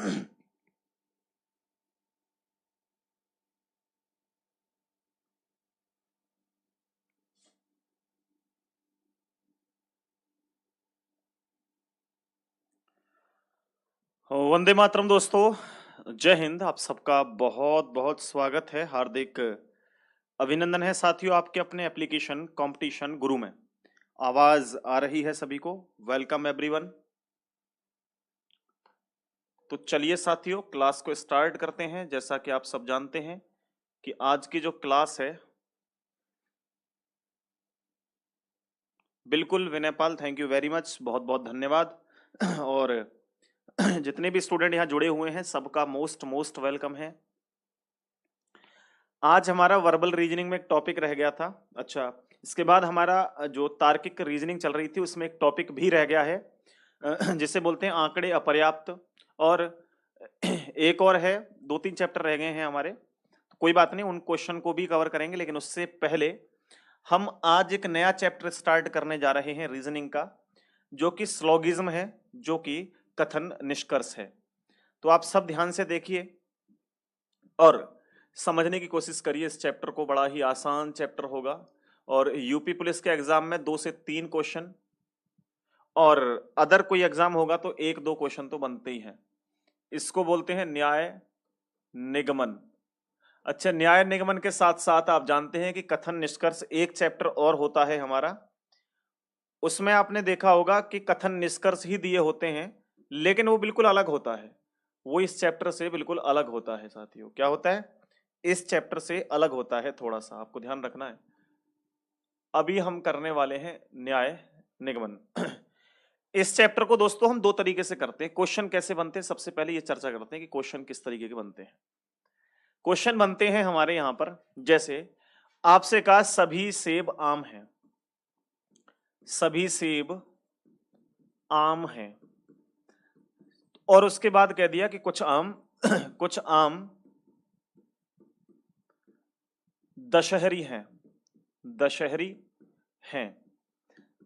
वंदे मातरम दोस्तों, जय हिंद। आप सबका बहुत बहुत स्वागत है, हार्दिक अभिनंदन है साथियों आपके अपने एप्लीकेशन कंपटीशन गुरु में। आवाज आ रही है सभी को? Welcome everyone. तो चलिए साथियों, क्लास को स्टार्ट करते हैं। जैसा कि आप सब जानते हैं कि आज की जो क्लास है, बिल्कुल Vinaypal, thank you very much, बहुत बहुत धन्यवाद। और जितने भी स्टूडेंट यहाँ जुड़े हुए हैं सबका मोस्ट मोस्ट वेलकम है। आज हमारा वर्बल रीजनिंग में एक टॉपिक रह गया था। अच्छा, इसके बाद हमारा जो तार्किक रीजनिंग चल रही थी उसमें एक टॉपिक भी रह गया है, जिसे बोलते हैं आंकड़े अपर्याप्त। और एक और है, 2-3 चैप्टर रह गए हैं हमारे। कोई बात नहीं, उन क्वेश्चन को भी कवर करेंगे, लेकिन उससे पहले हम आज एक नया चैप्टर स्टार्ट करने जा रहे हैं रीजनिंग का, जो कि स्लोगिज्म है, जो कि कथन निष्कर्ष है। तो आप सब ध्यान से देखिए और समझने की कोशिश करिए इस चैप्टर को। बड़ा ही आसान चैप्टर होगा और यूपी पुलिस के एग्जाम में 2 से 3 क्वेश्चन, और अदर कोई एग्जाम होगा तो 1-2 क्वेश्चन तो बनते ही हैं। इसको बोलते हैं न्याय निगमन। अच्छा, न्याय निगमन के साथ साथ आप जानते हैं कि कथन निष्कर्ष एक चैप्टर और होता है हमारा। उसमें आपने देखा होगा कि कथन निष्कर्ष ही दिए होते हैं, लेकिन वो बिल्कुल अलग होता है। वो इस चैप्टर से बिल्कुल अलग होता है साथियों। क्या होता है? इस चैप्टर से अलग होता है, थोड़ा सा आपको ध्यान रखना है। अभी हम करने वाले हैं न्याय निगमन। इस चैप्टर को दोस्तों हम 2 तरीके से करते हैं। क्वेश्चन कैसे बनते हैं, सबसे पहले ये चर्चा करते हैं कि क्वेश्चन किस तरीके के बनते हैं। क्वेश्चन बनते हैं हमारे यहां पर, जैसे आपसे कहा सभी सेब आम हैं। सभी सेब आम हैं, और उसके बाद कह दिया कि कुछ आम कुछ आम दशहरी हैं। दशहरी हैं।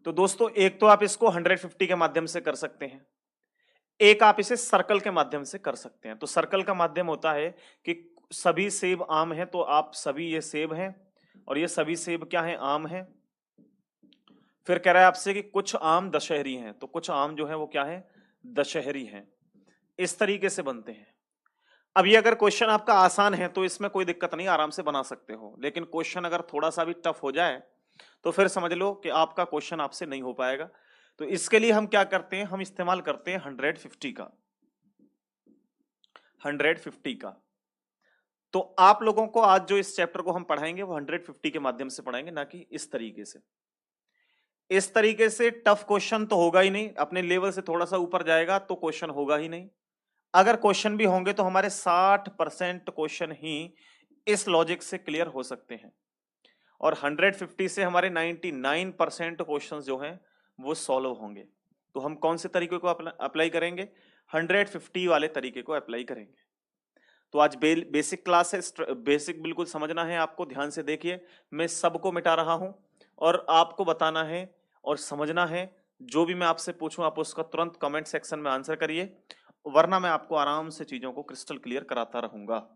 तो दोस्तों, एक तो आप इसको 150 के माध्यम से कर सकते हैं, एक आप इसे सर्कल के माध्यम से कर सकते हैं। तो सर्कल का माध्यम होता है कि सभी सेब आम हैं, तो आप सभी ये सेब हैं और ये सभी सेब क्या हैं? आम हैं। फिर कह रहा है आपसे कि कुछ आम दशहरी हैं, तो कुछ आम जो है वो क्या है? दशहरी हैं। इस तरीके से बनते हैं। अब ये अगर क्वेश्चन आपका आसान है तो इसमें कोई दिक्कत नहीं, आराम से बना सकते हो। लेकिन क्वेश्चन अगर थोड़ा सा भी टफ हो जाए तो फिर समझ लो कि आपका क्वेश्चन आपसे नहीं हो पाएगा। तो इसके लिए हम क्या करते हैं? हम इस्तेमाल करते हैं 150 का। 150 का। तो आप लोगों को आज जो इस चैप्टर को हम पढ़ाएंगे वो 150 के माध्यम से पढ़ाएंगे, ना कि इस तरीके से। इस तरीके से टफ क्वेश्चन तो होगा ही नहीं, अपने लेवल से थोड़ा सा ऊपर जाएगा तो क्वेश्चन होगा ही नहीं। अगर क्वेश्चन भी होंगे तो हमारे 60% क्वेश्चन ही इस लॉजिक से क्लियर हो सकते हैं, और 150 से हमारे 99% क्वेश्चन जो हैं वो सॉल्व होंगे। तो हम कौन से तरीके को अप्लाई करेंगे? 150 वाले तरीके को अप्लाई करेंगे। तो आज बेसिक क्लास है, बेसिक बिल्कुल समझना है आपको। ध्यान से देखिए, मैं सबको मिटा रहा हूं और आपको बताना है और समझना है। जो भी मैं आपसे पूछूं आप उसका तुरंत कमेंट सेक्शन में आंसर करिए, वरना मैं आपको आराम से चीजों को क्रिस्टल क्लियर कराता रहूंगा।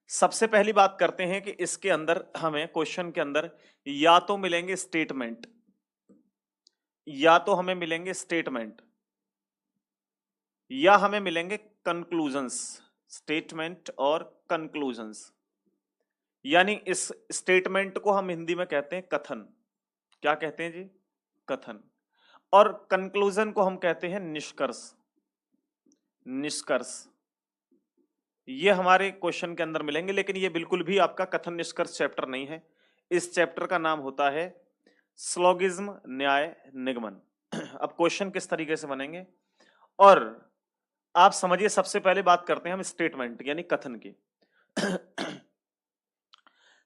सबसे पहली बात करते हैं कि इसके अंदर हमें क्वेश्चन के अंदर या तो मिलेंगे स्टेटमेंट, या तो हमें मिलेंगे स्टेटमेंट, या हमें मिलेंगे कंक्लूजन्स। स्टेटमेंट और कंक्लूजन्स, यानी इस स्टेटमेंट को हम हिंदी में कहते हैं कथन। क्या कहते हैं जी? कथन। और कंक्लूजन को हम कहते हैं निष्कर्ष। निष्कर्ष ये हमारे क्वेश्चन के अंदर मिलेंगे, लेकिन ये बिल्कुल भी आपका कथन निष्कर्ष चैप्टर नहीं है। इस चैप्टर का नाम होता है स्लोगिज्म न्याय निगमन। अब क्वेश्चन किस तरीके से बनेंगे और आप समझिए। सबसे पहले बात करते हैं हम स्टेटमेंट यानी कथन की।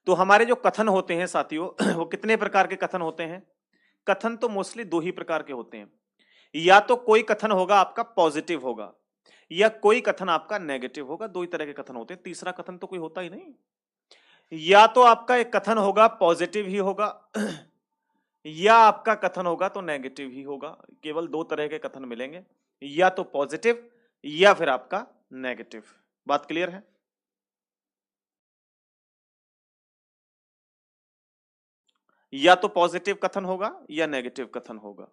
तो हमारे जो कथन होते हैं साथियों, वो कितने प्रकार के कथन होते हैं? कथन तो मोस्टली 2 ही प्रकार के होते हैं। या तो कोई कथन होगा आपका पॉजिटिव होगा, या कोई कथन आपका नेगेटिव होगा। 2 ही तरह के कथन होते हैं, तीसरा कथन तो कोई होता ही नहीं। या तो आपका एक कथन होगा पॉजिटिव ही होगा, या आपका कथन होगा तो नेगेटिव ही होगा। केवल 2 तरह के कथन मिलेंगे, या तो पॉजिटिव या फिर आपका नेगेटिव। बात क्लियर है? या तो पॉजिटिव कथन होगा या नेगेटिव कथन होगा।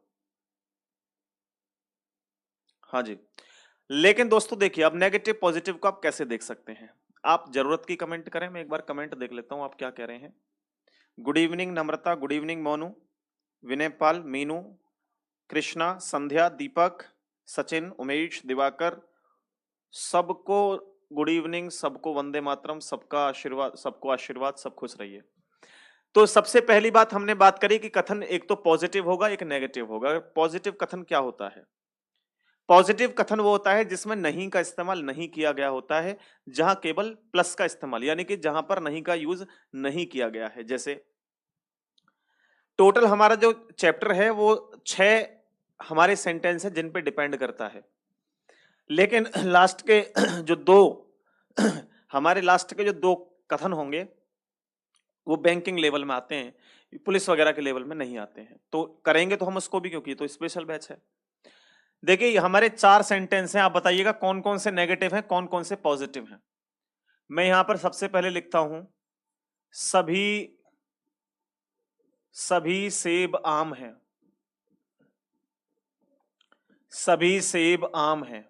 हाँ जी। लेकिन दोस्तों देखिए, अब नेगेटिव पॉजिटिव को आप कैसे देख सकते हैं? आप जरूरत की कमेंट करें, मैं एक बार कमेंट देख लेता हूं आप क्या कह रहे हैं। गुड इवनिंग नम्रता, गुड इवनिंग मोनू, विनय पाल, मीनू, कृष्णा, संध्या, दीपक, सचिन, उमेश, दिवाकर, सबको गुड इवनिंग, सबको वंदे मातरम, सबका आशीर्वाद, सबको आशीर्वाद, सब खुश रहिए। तो सबसे पहली बात हमने बात करी कि कथन एक तो पॉजिटिव होगा, एक नेगेटिव होगा। पॉजिटिव कथन क्या होता है? पॉजिटिव कथन वो होता है जिसमें नहीं का इस्तेमाल नहीं किया गया होता है, जहां केवल प्लस का इस्तेमाल, यानी कि जहां पर नहीं का यूज नहीं किया गया है। जैसे टोटल हमारा जो चैप्टर है वो 6 हमारे सेंटेंस है जिन पे डिपेंड करता है, लेकिन लास्ट के जो दो हमारे लास्ट के जो दो कथन होंगे वो बैंकिंग लेवल में आते हैं, पुलिस वगैरह के लेवल में नहीं आते हैं। तो करेंगे तो हम उसको भी, क्योंकि तो स्पेशल बैच है। देखिए हमारे 4 सेंटेंस हैं, आप बताइएगा कौन कौन से नेगेटिव हैं, कौन कौन से पॉजिटिव हैं। मैं यहां पर सबसे पहले लिखता हूं, सभी सभी सेब आम हैं। सभी सेब आम हैं।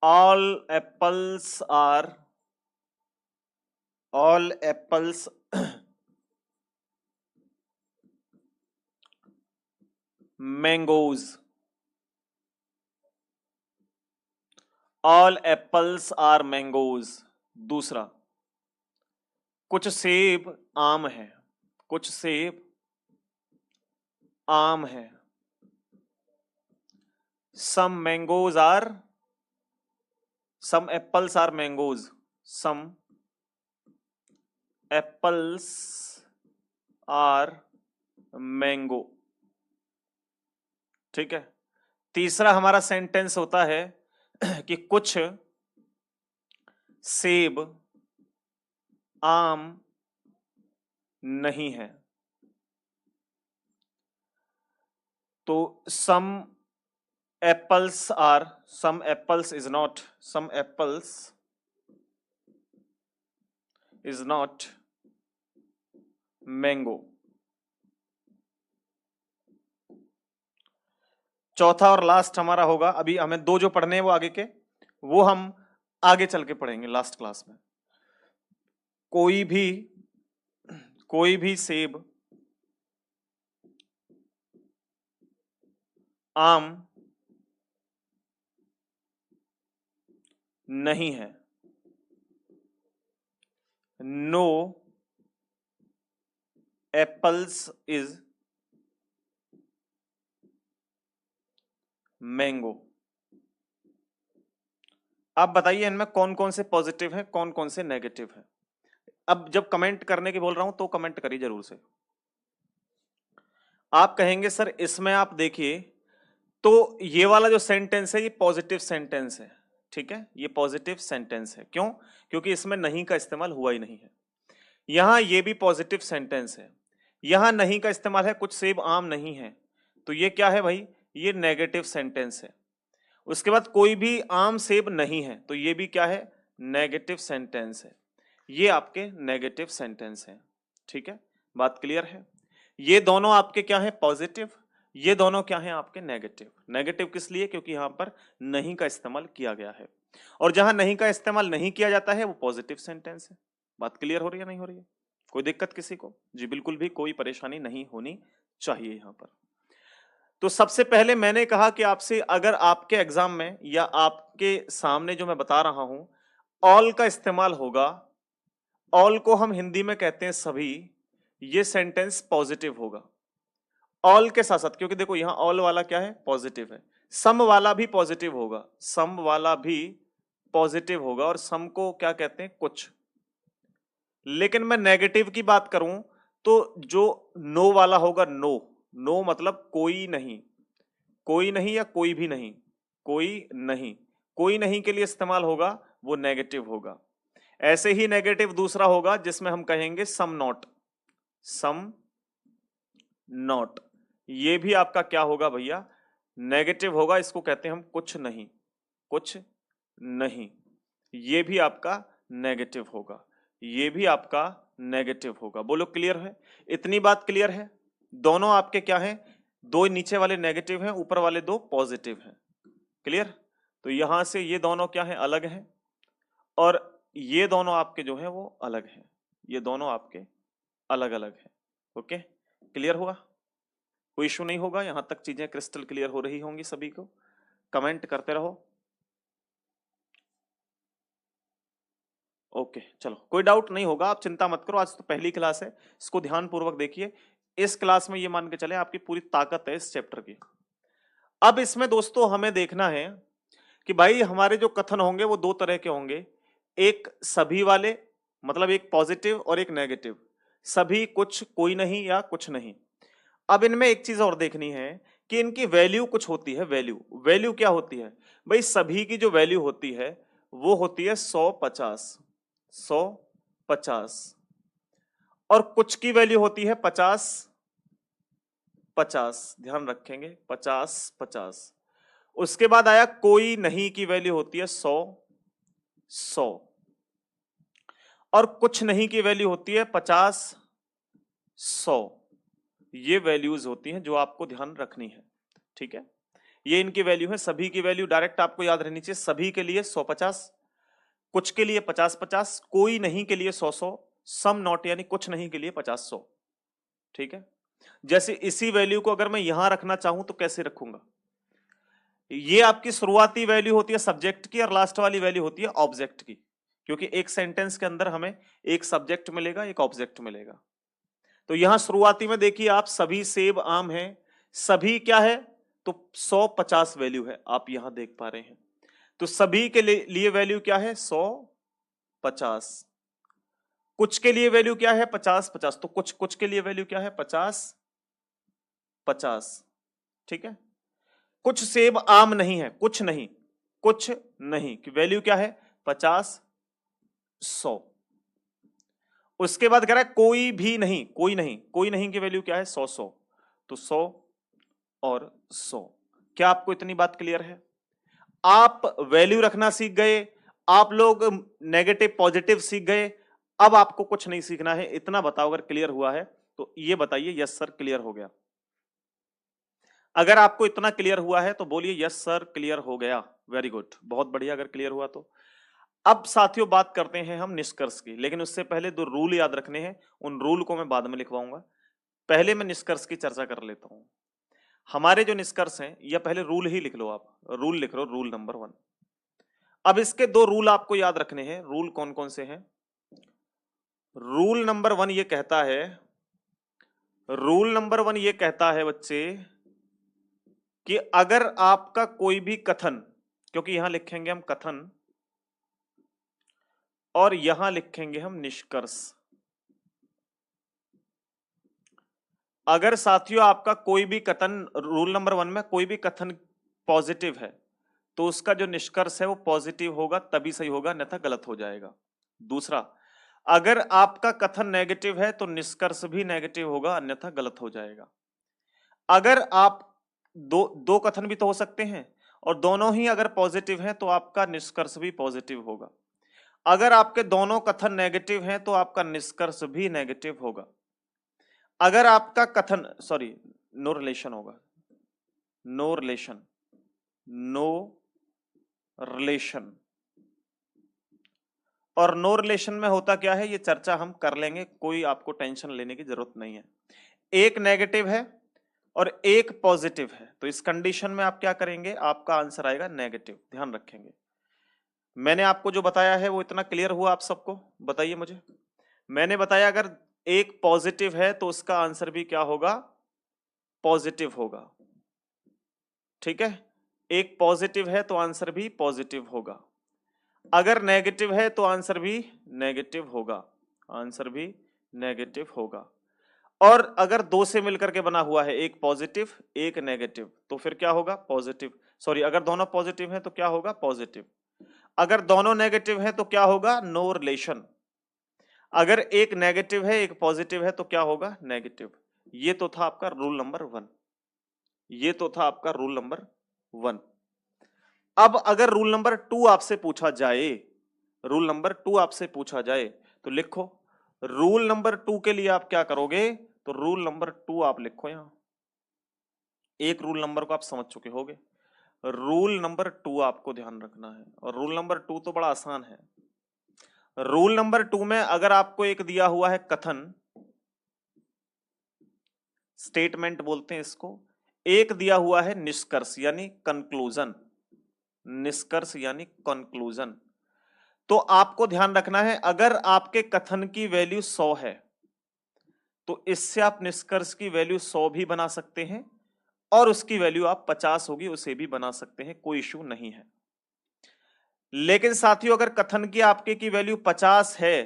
All apples are, all apples mangoes, all apples are mangoes. दूसरा, कुछ सेब आम है, कुछ सेब आम है। Some mangoes are, some apples are mangoes, some apples are mango. ठीक है। तीसरा हमारा सेंटेंस होता है कि कुछ सेब आम नहीं है। तो some apples are, some apples is not, some apples is not mango. चौथा और लास्ट हमारा होगा, अभी हमें दो जो पढ़ने हैं वो आगे के, वो हम आगे चल के पढ़ेंगे लास्ट क्लास में। कोई भी, कोई भी सेब आम नहीं है। No apples is mango. आप बताइए इनमें कौन कौन से पॉजिटिव हैं, कौन कौन से नेगेटिव हैं। अब जब कमेंट करने की बोल रहा हूं तो कमेंट करिए जरूर से। आप कहेंगे सर इसमें आप देखिए, तो ये वाला जो सेंटेंस है ये पॉजिटिव सेंटेंस है। ठीक है, ये पॉजिटिव सेंटेंस है। क्यों? क्योंकि इसमें नहीं का इस्तेमाल हुआ ही नहीं है। यहां ये भी पॉजिटिव सेंटेंस है, यहां नहीं का इस्तेमाल है, कुछ सेब आम नहीं है, तो ये क्या है भाई? ये नेगेटिव सेंटेंस है। उसके बाद कोई भी आम सेब नहीं है, तो ये भी क्या है? नेगेटिव सेंटेंस है। ये आपके नेगेटिव सेंटेंस हैं। ठीक है, बात क्लियर है? ये दोनों आपके क्या है? पॉजिटिव। ये दोनों क्या है? आपके नेगेटिव। नेगेटिव किस लिए? क्योंकि यहां पर नहीं का इस्तेमाल किया गया है, और जहां नहीं का इस्तेमाल नहीं किया जाता है वो पॉजिटिव सेंटेंस है। बात क्लियर हो रही है नहीं हो रही है? कोई दिक्कत किसी को? जी बिल्कुल भी कोई परेशानी नहीं होनी चाहिए यहां पर। तो सबसे पहले मैंने कहा कि आपसे अगर आपके एग्जाम में या आपके सामने जो मैं बता रहा हूं ऑल का इस्तेमाल होगा, ऑल को हम हिंदी में कहते हैं सभी, ये सेंटेंस पॉजिटिव होगा। ऑल के साथ साथ, क्योंकि देखो यहां ऑल वाला क्या है? पॉजिटिव है। सम वाला भी पॉजिटिव होगा, सम वाला भी पॉजिटिव होगा, और सम को क्या कहते हैं? कुछ। लेकिन मैं नेगेटिव की बात करूं तो जो नो वाला होगा, नो, नो मतलब कोई नहीं, कोई नहीं या कोई भी नहीं, कोई नहीं, कोई नहीं के लिए इस्तेमाल होगा, वो नेगेटिव होगा। ऐसे ही नेगेटिव दूसरा होगा जिसमें हम कहेंगे सम नॉट, सम नॉट, ये भी आपका क्या होगा भैया? नेगेटिव होगा, इसको कहते हैं हम कुछ नहीं, कुछ नहीं। ये भी आपका नेगेटिव होगा, ये भी आपका नेगेटिव होगा। बोलो क्लियर है? इतनी बात क्लियर है? दोनों आपके क्या हैं? दो नीचे वाले नेगेटिव हैं, ऊपर वाले दो पॉजिटिव हैं। क्लियर? तो यहां से ये दोनों क्या हैं? अलग हैं, और ये दोनों आपके जो हैं वो अलग हैं, ये दोनों आपके अलग अलग हैं। ओके, क्लियर हुआ? कोई इशू नहीं होगा? यहां तक चीजें क्रिस्टल क्लियर हो रही होंगी सभी को? कमेंट करते रहो। ओके चलो, कोई डाउट नहीं होगा, आप चिंता मत करो। आज तो पहली क्लास है, इसको ध्यान पूर्वक देखिए। इस क्लास में ये मान के चले आपकी पूरी ताकत है इस चैप्टर की। अब इसमें दोस्तों हमें देखना है कि भाई हमारे जो कथन होंगे वो दो तरह के होंगे, एक सभी वाले, मतलब एक पॉजिटिव और एक नेगेटिव। सभी, कुछ, कोई नहीं या कुछ नहीं। अब इनमें एक चीज और देखनी है कि इनकी वैल्यू कुछ होती है। वैल्यू, वैल्यू क्या होती है भाई? सभी की जो वैल्यू होती है वो होती है 150, 150, और कुछ की वैल्यू होती है 50, 50। ध्यान रखेंगे, 50, 50। उसके बाद आया कोई नहीं की वैल्यू होती है 100, 100, और कुछ नहीं की वैल्यू होती है 50, 100। ये वैल्यूज होती हैं जो आपको ध्यान रखनी है, ठीक है? ये इनकी वैल्यू है। सभी की वैल्यू डायरेक्ट आपको याद रहनी चाहिए। सभी के लिए 100-50, कुछ के लिए 50-50, कोई नहीं के लिए 100-100, सम नॉट यानी कुछ नहीं के लिए 50-100। ठीक है? जैसे इसी वैल्यू को अगर मैं यहां रखना चाहूं तो कैसे रखूंगा? ये आपकी शुरुआती वैल्यू होती है सब्जेक्ट की, और लास्ट वाली वैल्यू होती है ऑब्जेक्ट की, क्योंकि एक सेंटेंस के अंदर हमें एक सब्जेक्ट मिलेगा, एक ऑब्जेक्ट मिलेगा। तो यहां शुरुआती में देखिए आप, सभी सेब आम हैं। सभी क्या है? तो 150 वैल्यू है, आप यहां देख पा रहे हैं। तो सभी के लिए वैल्यू क्या है? 150। कुछ के लिए वैल्यू क्या है? 50-50। तो कुछ, कुछ के लिए वैल्यू क्या है? 50-50। ठीक है? कुछ सेब आम नहीं है, कुछ नहीं, कुछ नहीं की वैल्यू क्या है? 50-100। उसके बाद कह रहा है कोई भी नहीं, कोई नहीं, कोई नहीं की वैल्यू क्या है? 100-100। तो 100 और 100। क्या आपको इतनी बात क्लियर है? आप वैल्यू रखना सीख गए, आप लोग नेगेटिव पॉजिटिव सीख गए। अब आपको कुछ नहीं सीखना है। इतना बताओ, अगर क्लियर हुआ है तो ये बताइए यस सर क्लियर हो गया। अगर आपको इतना क्लियर हुआ है तो बोलिए यस सर क्लियर हो गया। वेरी गुड, बहुत बढ़िया अगर क्लियर हुआ तो। अब साथियों बात करते हैं हम निष्कर्ष की, लेकिन उससे पहले दो रूल याद रखने हैं। उन रूल को मैं बाद में लिखवाऊंगा, पहले मैं निष्कर्ष की चर्चा कर लेता हूं। हमारे जो निष्कर्ष हैं, या पहले रूल ही लिख लो आप, रूल लिख लो, रूल नंबर 1। अब इसके दो रूल आपको याद रखने हैं। रूल कौन कौन से हैं? रूल नंबर 1 ये कहता है, रूल नंबर 1 ये कहता है बच्चे कि अगर आपका कोई भी कथन, क्योंकि यहां लिखेंगे हम कथन और यहां लिखेंगे हम निष्कर्ष। अगर साथियों आपका कोई भी कथन, रूल नंबर 1 में कोई भी कथन पॉजिटिव है तो उसका जो निष्कर्ष है वो पॉजिटिव होगा, तभी सही होगा, अन्यथा गलत हो जाएगा। दूसरा, अगर आपका कथन नेगेटिव है तो निष्कर्ष भी नेगेटिव होगा, अन्यथा गलत हो जाएगा। अगर आप दो दो कथन भी तो हो सकते हैं, और दोनों ही अगर पॉजिटिव हैं तो आपका निष्कर्ष भी पॉजिटिव होगा। अगर आपके दोनों कथन नेगेटिव हैं तो आपका निष्कर्ष भी नेगेटिव होगा। अगर आपका कथन, सॉरी, नो रिलेशन होगा, नो रिलेशन, नो रिलेशन। और नो रिलेशन में होता क्या है ये चर्चा हम कर लेंगे, कोई आपको टेंशन लेने की जरूरत नहीं है। एक नेगेटिव है और एक पॉजिटिव है, तो इस कंडीशन में आप क्या करेंगे? आपका आंसर आएगा नेगेटिव। ध्यान रखेंगे, मैंने आपको जो बताया है वो इतना क्लियर हुआ आप सबको? बताइए मुझे। मैंने बताया अगर एक पॉजिटिव है तो उसका आंसर भी क्या होगा? पॉजिटिव होगा। ठीक है? एक पॉजिटिव है तो आंसर भी पॉजिटिव होगा। अगर नेगेटिव है तो आंसर भी नेगेटिव होगा, आंसर भी नेगेटिव होगा। और अगर दो से मिलकर के बना हुआ है, एक पॉजिटिव एक नेगेटिव, तो फिर क्या होगा? पॉजिटिव। सॉरी, अगर दोनों पॉजिटिव हैं तो क्या होगा? पॉजिटिव। अगर दोनों नेगेटिव हैं तो क्या होगा? No relation. अगर एक नेगेटिव है एक पॉजिटिव है तो क्या होगा? नेगेटिव। ये तो था आपका रूल नंबर 1। ये तो था आपका रूल नंबर 1। अब अगर रूल नंबर 2 आपसे पूछा जाए, रूल नंबर 2 आपसे पूछा जाए तो लिखो। रूल नंबर 2 के लिए आप क्या करोगे, तो रूल नंबर 2 आप लिखो यहां। एक रूल नंबर को आप समझ चुके होगे, रूल नंबर 2 आपको ध्यान रखना है, और रूल नंबर 2 तो बड़ा आसान है। रूल नंबर 2 में अगर आपको एक दिया हुआ है कथन, स्टेटमेंट बोलते हैं इसको, एक दिया हुआ है निष्कर्ष यानी कंक्लूजन, निष्कर्ष यानी कंक्लूजन, तो आपको ध्यान रखना है अगर आपके कथन की वैल्यू 100 है तो इससे आप निष्कर्ष की वैल्यू 100 भी बना सकते हैं, और उसकी वैल्यू आप 50 होगी उसे भी बना सकते हैं, कोई इश्यू नहीं है। लेकिन साथियों अगर कथन की आपके की वैल्यू 50 है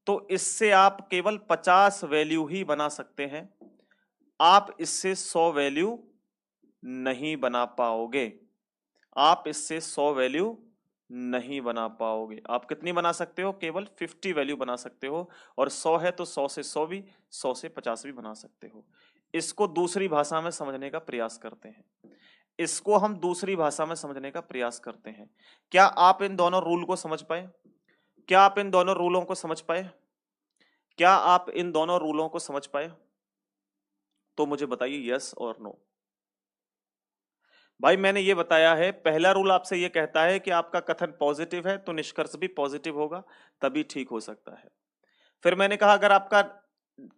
तो इससे आप केवल 50 वैल्यू ही बना सकते हैं, आप इससे 100 वैल्यू नहीं बना पाओगे, आप इससे 100 वैल्यू नहीं बना पाओगे। आप कितनी बना सकते हो, केवल 50 वैल्यू बना सकते हो, और 100 है तो 100 से 100 भी, 100 से 50 भी बना सकते हो। इसको दूसरी भाषा में समझने का प्रयास करते हैं, इसको हम दूसरी भाषा में समझने का प्रयास करते हैं। क्या आप इन दोनों रूल को समझ पाए, क्या आप इन दोनों रूलों को समझ पाए, क्या आप इन दोनों रूलों को समझ पाए? तो मुझे बताइए यस और नो। भाई मैंने ये बताया है, पहला रूल आपसे ये कहता है कि आपका कथन पॉजिटिव है तो निष्कर्ष भी पॉजिटिव होगा, तभी ठीक हो सकता है। फिर मैंने कहा अगर आपका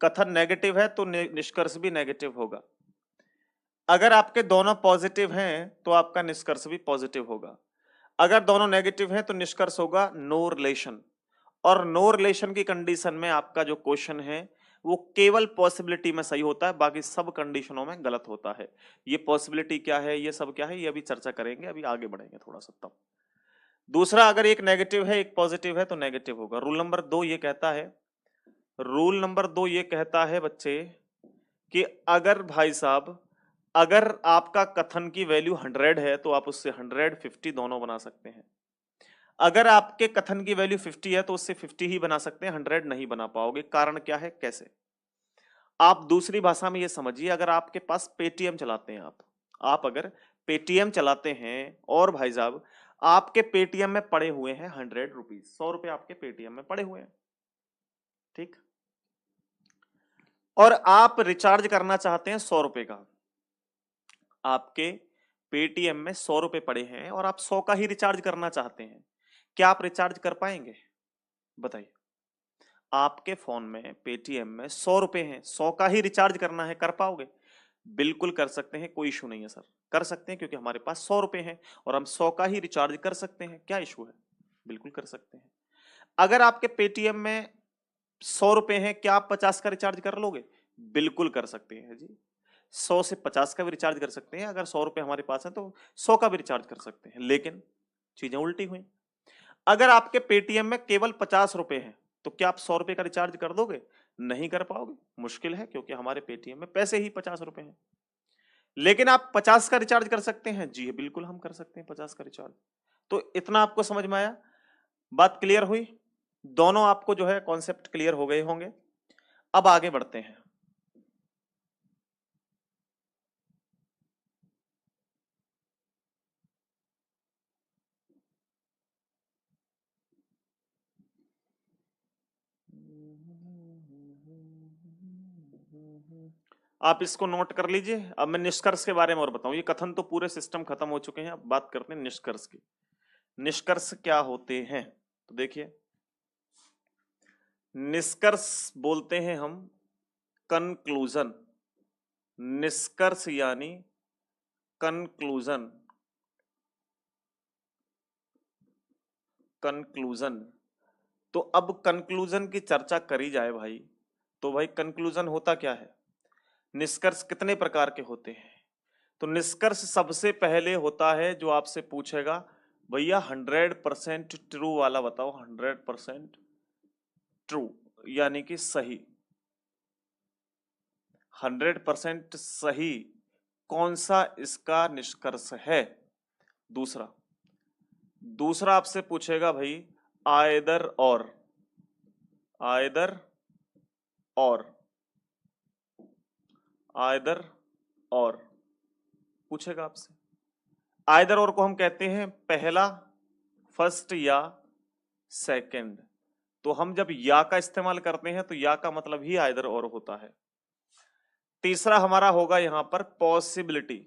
कथन नेगेटिव है तो निष्कर्ष भी नेगेटिव होगा। अगर आपके दोनों पॉजिटिव हैं तो आपका निष्कर्ष भी पॉजिटिव होगा, अगर दोनों नेगेटिव हैं तो निष्कर्ष होगा नो रिलेशन। और नो रिलेशन की कंडीशन में आपका जो क्वेश्चन है वो केवल पॉसिबिलिटी में सही होता है, बाकी सब कंडीशनों में गलत होता है। ये पॉसिबिलिटी क्या है, ये सब क्या है, ये अभी चर्चा करेंगे, अभी आगे बढ़ेंगे थोड़ा सा तब। दूसरा, अगर एक नेगेटिव है एक पॉजिटिव है तो नेगेटिव होगा। रूल नंबर 2 ये कहता है, रूल नंबर 2 ये कहता है बच्चे कि अगर भाई साहब, अगर आपका कथन की वैल्यू 100 है तो आप उससे 100 50 दोनों बना सकते हैं। अगर आपके कथन की वैल्यू 50 है तो उससे 50 ही बना सकते हैं, 100 नहीं बना पाओगे। कारण क्या है, कैसे? आप दूसरी भाषा में ये समझिए, अगर आपके पास पेटीएम चलाते हैं आप अगर पेटीएम चलाते हैं और भाई साहब आपके पेटीएम में पड़े हुए हैं 100 रुपीज, 100 रुपए आपके पेटीएम में पड़े हुए हैं, ठीक, और आप रिचार्ज करना चाहते हैं 100 रुपए का। आपके पेटीएम में 100 रुपए पड़े हैं और आप 100 का ही रिचार्ज करना चाहते हैं, क्या आप रिचार्ज कर पाएंगे? बताइए। आपके फोन में पेटीएम में 100 रुपए हैं, 100 का ही रिचार्ज करना है, कर पाओगे? बिल्कुल कर सकते हैं, कोई इशू नहीं है सर, कर सकते हैं क्योंकि हमारे पास 100 रुपए हैं और हम 100 का ही रिचार्ज कर सकते हैं, क्या इशू है? बिल्कुल कर सकते हैं। अगर आपके पेटीएम में 100 रुपए हैं, क्या आप 50 का रिचार्ज कर लोगे? बिल्कुल कर सकते हैं जी, 100 से 50 का भी रिचार्ज कर सकते हैं। अगर 100 रुपए हमारे पास है तो 100 का भी रिचार्ज कर सकते हैं, लेकिन चीजें उल्टी हुई। अगर आपके पेटीएम में केवल 50 रुपए हैं तो क्या आप 100 रुपए का रिचार्ज कर दोगे? नहीं कर पाओगे, मुश्किल है, क्योंकि हमारे पेटीएम में पैसे ही 50 रुपए हैं। लेकिन आप 50 का रिचार्ज कर सकते हैं, जी बिल्कुल हम कर सकते हैं 50 का रिचार्ज। तो इतना आपको समझ में आया, बात क्लियर हुई, दोनों आपको जो है कॉन्सेप्ट क्लियर हो गए होंगे। अब आगे बढ़ते हैं। आप इसको नोट कर लीजिए। अब मैं निष्कर्ष के बारे में और बताऊं, ये कथन तो पूरे सिस्टम खत्म हो चुके हैं, अब बात करते हैं निष्कर्ष की। निष्कर्ष क्या होते हैं, तो देखिए, निष्कर्ष बोलते हैं हम कंक्लूजन, निष्कर्ष यानी कंक्लूजन, कंक्लूजन। तो अब कंक्लूजन की चर्चा करी जाए भाई, तो भाई कंक्लूजन होता क्या है, निष्कर्ष कितने प्रकार के होते हैं? तो निष्कर्ष सबसे पहले होता है जो आपसे पूछेगा, भैया 100% ट्रू वाला बताओ, 100% ट्रू यानी कि सही, 100% सही कौन सा इसका निष्कर्ष है। दूसरा, दूसरा आपसे पूछेगा भाई आइदर और, आइदर और, आइदर और, पूछेगा आपसे। आइदर और को हम कहते हैं पहला, फर्स्ट या सेकंड। तो हम जब या का इस्तेमाल करते हैं तो या का मतलब ही आइदर और होता है। तीसरा हमारा होगा यहां पर पॉसिबिलिटी।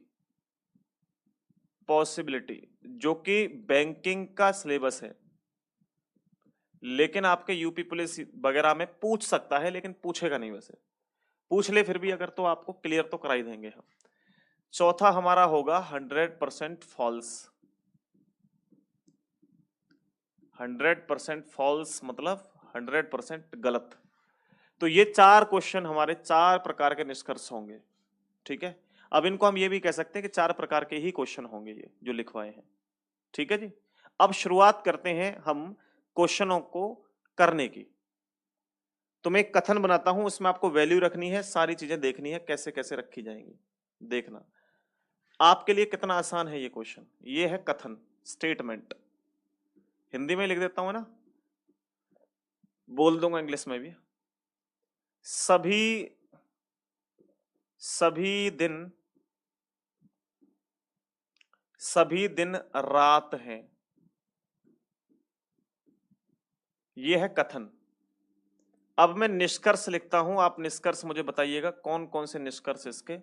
पॉसिबिलिटी जो कि बैंकिंग का सिलेबस है, लेकिन आपके यूपी पुलिस वगैरह में पूछ सकता है, लेकिन पूछेगा नहीं। वैसे पूछ ले फिर भी अगर, तो आपको क्लियर तो करा ही देंगे हम। चौथा हमारा होगा 100% फॉल्स। 100% फॉल्स मतलब 100% गलत। तो ये चार क्वेश्चन हमारे, चार प्रकार के निष्कर्ष होंगे। ठीक है, अब इनको हम ये भी कह सकते हैं कि चार प्रकार के ही क्वेश्चन होंगे ये जो लिखवाए हैं। ठीक है जी। अब शुरुआत करते हैं हम क्वेश्चनों को करने की। तो मैं एक कथन बनाता हूं, उसमें आपको वैल्यू रखनी है, सारी चीजें देखनी है कैसे कैसे रखी जाएंगी। देखना आपके लिए कितना आसान है ये क्वेश्चन। ये है कथन, स्टेटमेंट। हिंदी में लिख देता हूं ना, बोल दूंगा इंग्लिश में भी। सभी सभी दिन, सभी दिन रात है। ये है कथन। अब मैं निष्कर्ष लिखता हूं, आप निष्कर्ष मुझे बताइएगा कौन कौन से निष्कर्ष इसके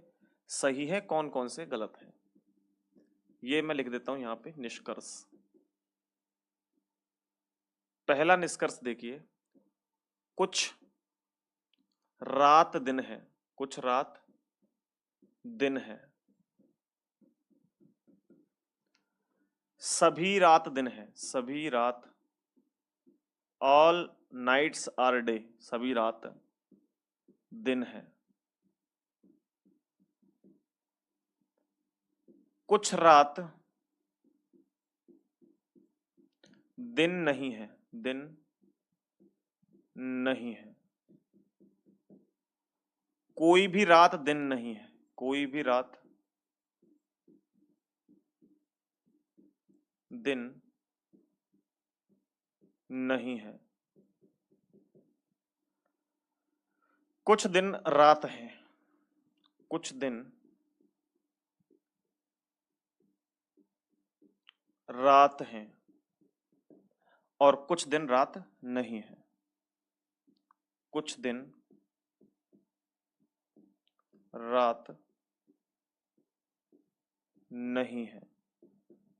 सही है, कौन कौन से गलत है। ये मैं लिख देता हूं यहां पे निष्कर्ष। पहला निष्कर्ष देखिए, कुछ रात दिन है। कुछ रात दिन है। सभी रात दिन है। सभी रात, ऑल नाइट्स आर डे। सभी रात दिन है। कुछ रात दिन नहीं है। दिन नहीं है। कोई भी रात दिन नहीं है। कोई भी रात दिन नहीं है। कुछ दिन रात है। कुछ दिन रात है और कुछ दिन रात नहीं है। कुछ दिन रात नहीं है।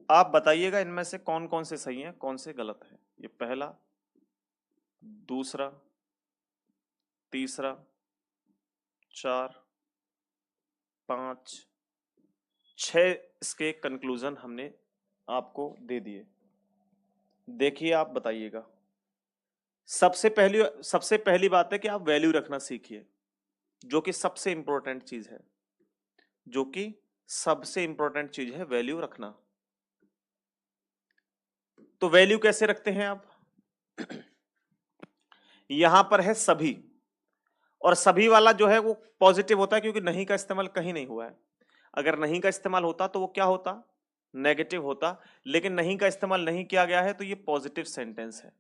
आप बताइएगा इनमें से कौन कौन से सही हैं, कौन से गलत हैं। ये पहला, दूसरा, तीसरा, 4, 5, 6 इसके कंक्लूजन हमने आपको दे दिए। देखिए आप बताइएगा। सबसे पहली बात है कि आप वैल्यू रखना सीखिए, जो कि सबसे इंपॉर्टेंट चीज है। जो कि सबसे इंपॉर्टेंट चीज है वैल्यू रखना। तो वैल्यू कैसे रखते हैं आप? यहां पर है सभी, और सभी वाला जो है वो पॉजिटिव होता है क्योंकि नहीं का इस्तेमाल कहीं नहीं हुआ है। अगर नहीं का इस्तेमाल होता तो वो क्या होता? नेगेटिव होता। लेकिन नहीं का इस्तेमाल नहीं किया गया है तो ये पॉजिटिव सेंटेंस है।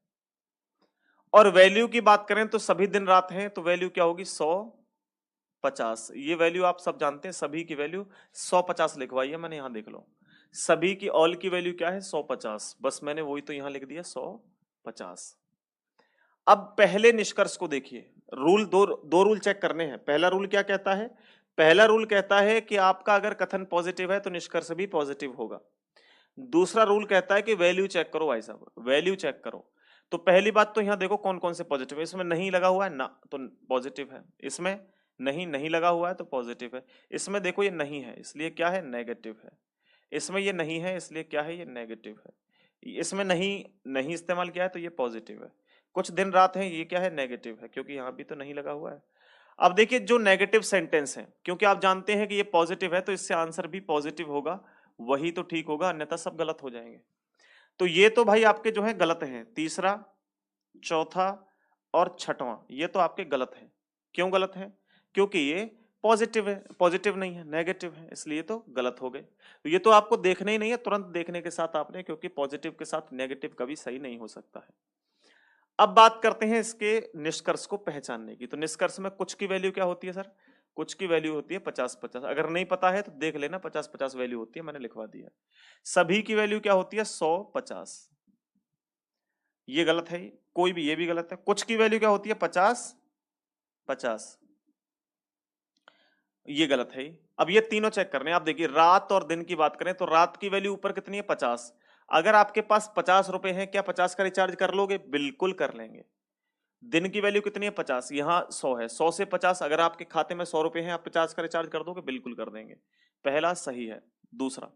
और वैल्यू की बात करें तो सभी दिन रात है, तो वैल्यू क्या होगी? 100, 50। ये वैल्यू आप सब जानते हैं, सभी की वैल्यू 150 लिखवाई है मैंने, यहां देख लो। सभी की ऑल की वैल्यू क्या है? 150। बस मैंने वही तो यहां लिख दिया 150। अब पहले निष्कर्ष को देखिए। रूल दो रूल चेक करने हैं। पहला रूल क्या कहता है? पहला रूल कहता है कि आपका अगर कथन पॉजिटिव है तो निष्कर्ष भी पॉजिटिव होगा। दूसरा रूल कहता है कि वैल्यू चेक करो भाई साहब, वैल्यू चेक करो। तो पहली बात तो यहां देखो कौन कौन से पॉजिटिव है। इसमें नहीं लगा हुआ है ना, तो पॉजिटिव है। इसमें नहीं नहीं लगा हुआ है तो पॉजिटिव है। इसमें देखो ये नहीं है, इसलिए क्या है? नेगेटिव है। इसमें ये नहीं है, इसलिए क्या है? ये नेगेटिव है। इसमें नहीं नहीं इस्तेमाल किया है तो ये पॉजिटिव है। कुछ दिन रात है, ये क्या है? नेगेटिव है, क्योंकि यहां भी तो नहीं लगा हुआ है। अब देखिए जो नेगेटिव सेंटेंस है, क्योंकि आप जानते हैं कि ये पॉजिटिव है तो इससे आंसर भी पॉजिटिव होगा, वही तो ठीक होगा, अन्यथा सब गलत हो जाएंगे। तो ये तो भाई आपके जो है गलत हैं। तीसरा, चौथा और छठवां ये तो आपके गलत हैं। क्यों गलत है? क्योंकि ये पॉजिटिव है, पॉजिटिव नहीं है, नेगेटिव है, इसलिए तो गलत हो गए। तो ये तो आपको देखना ही नहीं है तुरंत देखने के साथ आपने, क्योंकि पॉजिटिव के साथ नेगेटिव कभी सही नहीं हो सकता है। अब बात करते हैं इसके निष्कर्ष को पहचानने की। तो निष्कर्ष में कुछ की वैल्यू क्या होती है सर? कुछ की वैल्यू होती है 50-50, अगर नहीं पता है तो देख लेना, 50-50 वैल्यू होती है, मैंने लिखवा दिया। सभी की वैल्यू क्या होती है? 100-50। ये गलत है, कोई भी, ये भी गलत है। कुछ की वैल्यू क्या होती है? 50-50, ये गलत है। अब ये तीनों चेक करने हैं। आप देखिए, रात और दिन की बात करें तो रात की वैल्यू ऊपर कितनी है? 50। अगर आपके पास 50 रुपए हैं, क्या 50 का रिचार्ज कर लोगे? बिल्कुल कर लेंगे। दिन की वैल्यू कितनी है? 50, यहाँ 100 है, 100 से 50, अगर आपके खाते में 100 रुपए हैं, आप 50 का रिचार्ज कर दोगे? बिल्कुल कर देंगे। पहला सही है। दूसरा,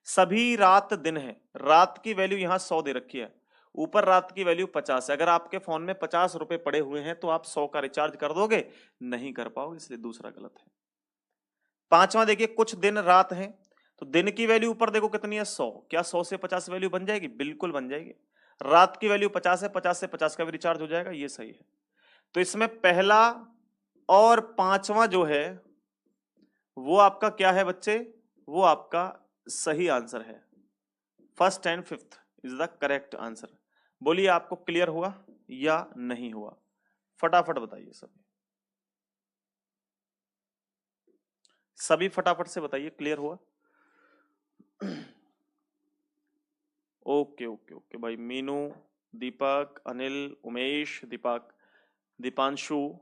सभी रात दिन है, रात की वैल्यू यहाँ 100 दे रखी है, ऊपर रात की वैल्यू 50 है, अगर आपके फोन में 50 रुपए पड़े हुए हैं तो आप 100 का रिचार्ज कर दोगे? नहीं कर पाओगे, इसलिए दूसरा गलत है। पांचवा देखिए, कुछ दिन रात है, तो दिन की वैल्यू ऊपर देखो कितनी है? 100, क्या 100 से 50 वैल्यू बन जाएगी? बिल्कुल बन जाएगी। रात की वैल्यू 50 है, 50 से 50 का भी रिचार्ज हो जाएगा, ये सही है। तो इसमें पहला और पांचवा जो है वो आपका क्या है बच्चे? वो आपका सही आंसर है। First and fifth is the correct answer. बोलिए, आपको क्लियर हुआ या नहीं हुआ? फटाफट बताइए सभी, सभी फटाफट से बताइए, क्लियर हुआ? ओके ओके ओके भाई, मीनू, दीपक, अनिल, उमेश, दीपक, दीपांशु,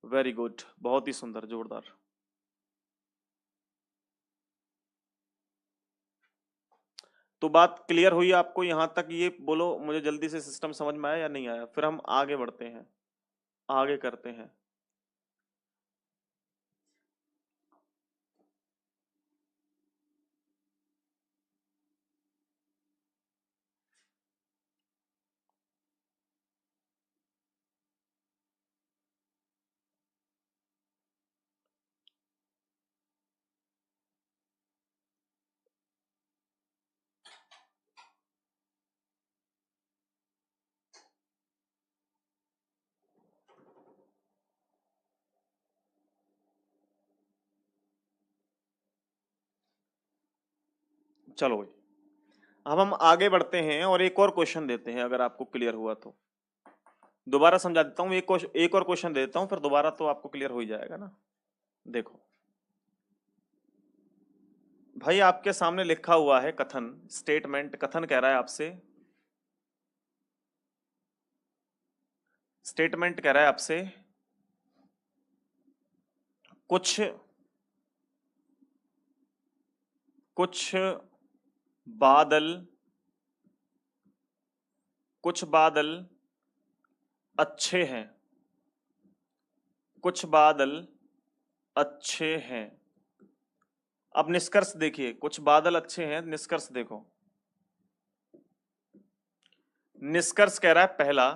वेरी गुड, बहुत ही सुंदर, जोरदार। तो बात क्लियर हुई आपको यहां तक? ये बोलो मुझे जल्दी से, सिस्टम समझ में आया या नहीं आया? फिर हम आगे बढ़ते हैं, आगे करते हैं। चलो भाई, अब हम आगे बढ़ते हैं और एक और क्वेश्चन देते हैं, अगर आपको क्लियर हुआ तो। दोबारा समझा देता हूँ, एक और क्वेश्चन देता हूँ, फिर दोबारा तो आपको क्लियर हो ही जाएगा ना। देखो भाई, आपके सामने लिखा हुआ है कथन, स्टेटमेंट, कथन कह रहा है आपसे, स्टेटमेंट कह रहा है आपसे, कुछ कुछ बादल, कुछ बादल अच्छे हैं, कुछ बादल अच्छे हैं। अब निष्कर्ष देखिए, कुछ बादल अच्छे हैं, निष्कर्ष देखो। निष्कर्ष कह रहा है पहला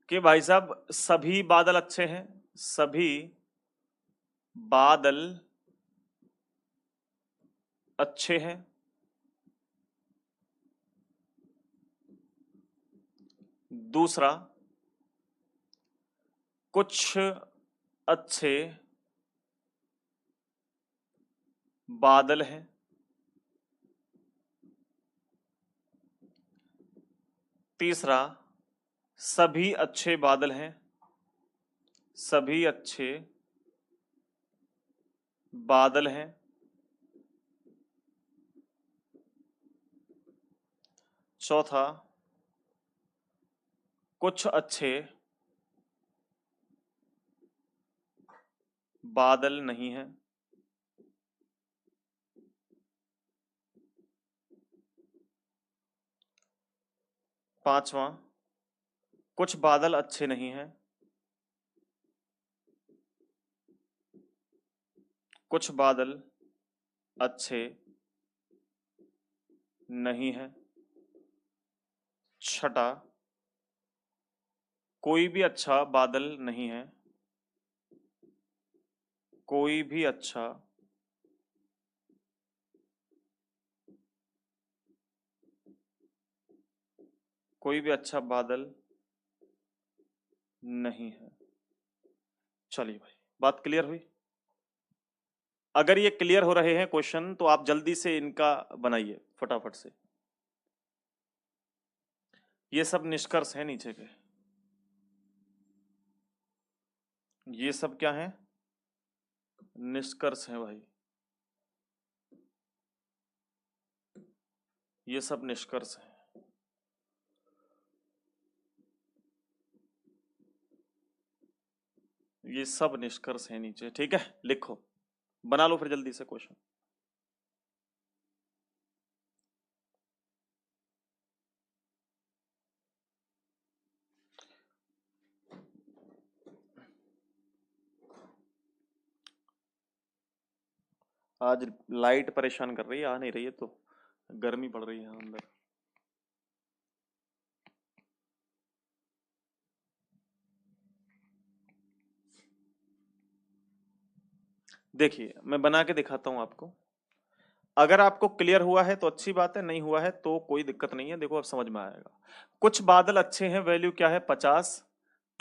कि भाई साहब सभी बादल अच्छे हैं, सभी बादल अच्छे हैं। दूसरा, कुछ अच्छे बादल हैं। तीसरा, सभी अच्छे बादल हैं, सभी अच्छे बादल हैं। चौथा, कुछ अच्छे बादल नहीं हैं। पांचवा, कुछ बादल अच्छे नहीं हैं, कुछ बादल अच्छे नहीं हैं। छठा, कोई भी अच्छा बादल नहीं है, कोई भी अच्छा कोई भी अच्छा बादल नहीं है। चलिए भाई, बात क्लियर हुई? अगर ये क्लियर हो रहे हैं क्वेश्चन तो आप जल्दी से इनका बनाइए फटाफट से। ये सब निष्कर्ष है नीचे के। ये सब क्या है? निष्कर्ष है भाई, ये सब निष्कर्ष है। ये सब निष्कर्ष है नीचे, ठीक है, लिखो, बना लो फिर जल्दी से क्वेश्चन। आज लाइट परेशान कर रही है, आ नहीं रही है, तो गर्मी पड़ रही है अंदर। देखिए मैं बना के दिखाता हूं आपको, अगर आपको क्लियर हुआ है तो अच्छी बात है, नहीं हुआ है तो कोई दिक्कत नहीं है। देखो अब समझ में आएगा। कुछ बादल अच्छे हैं, वैल्यू क्या है 50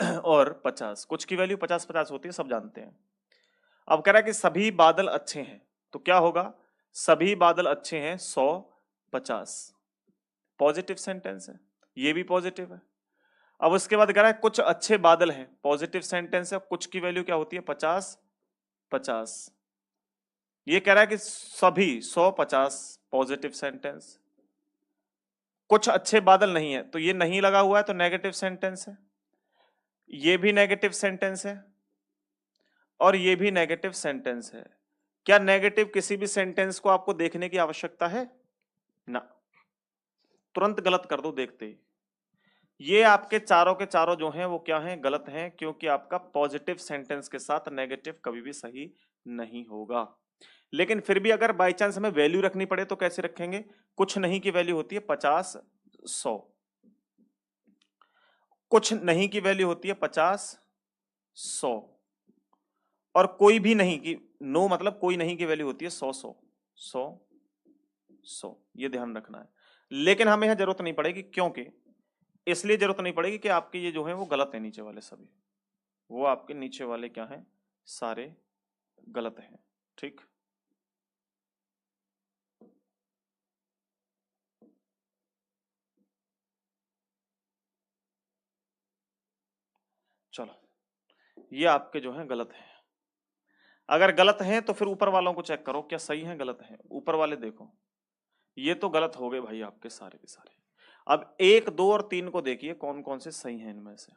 और 50, कुछ की वैल्यू 50-50 होती है, सब जानते हैं। अब कह रहा है कि सभी बादल अच्छे हैं, तो क्या होगा? सभी बादल अच्छे हैं 100 50, पॉजिटिव सेंटेंस है, ये भी पॉजिटिव है। अब उसके बाद कह रहा है कुछ अच्छे बादल हैं, पॉजिटिव सेंटेंस है, कुछ की वैल्यू क्या होती है 50 50। ये कह रहा है कि सभी 100 50, पॉजिटिव सेंटेंस। कुछ अच्छे बादल नहीं है, तो ये नहीं लगा हुआ है तो नेगेटिव सेंटेंस है, ये भी नेगेटिव सेंटेंस है और ये भी नेगेटिव सेंटेंस है। क्या नेगेटिव किसी भी सेंटेंस को आपको देखने की आवश्यकता है? ना, तुरंत गलत कर दो देखते ही। ये आपके चारों के चारों जो हैं वो क्या हैं? गलत हैं, क्योंकि आपका पॉजिटिव सेंटेंस के साथ नेगेटिव कभी भी सही नहीं होगा। लेकिन फिर भी अगर बाई चांस हमें वैल्यू रखनी पड़े तो कैसे रखेंगे? कुछ नहीं की वैल्यू होती है 50 100, कुछ नहीं की वैल्यू होती है 50 100, और कोई भी नहीं की, नो मतलब कोई नहीं की वैल्यू होती है 100 100 100 100, ये ध्यान रखना है। लेकिन हमें यहां जरूरत नहीं पड़ेगी, क्योंकि इसलिए जरूरत नहीं पड़ेगी कि आपके ये जो है वो गलत है, नीचे वाले सभी, वो आपके नीचे वाले क्या हैं? सारे गलत हैं, ठीक। चलो, ये आपके जो है गलत है। अगर गलत हैं तो फिर ऊपर वालों को चेक करो, क्या सही है गलत है? ऊपर वाले देखो, ये तो गलत हो गए भाई आपके सारे के सारे। अब 1 2 और 3 को देखिए कौन कौन से सही हैं इनमें से।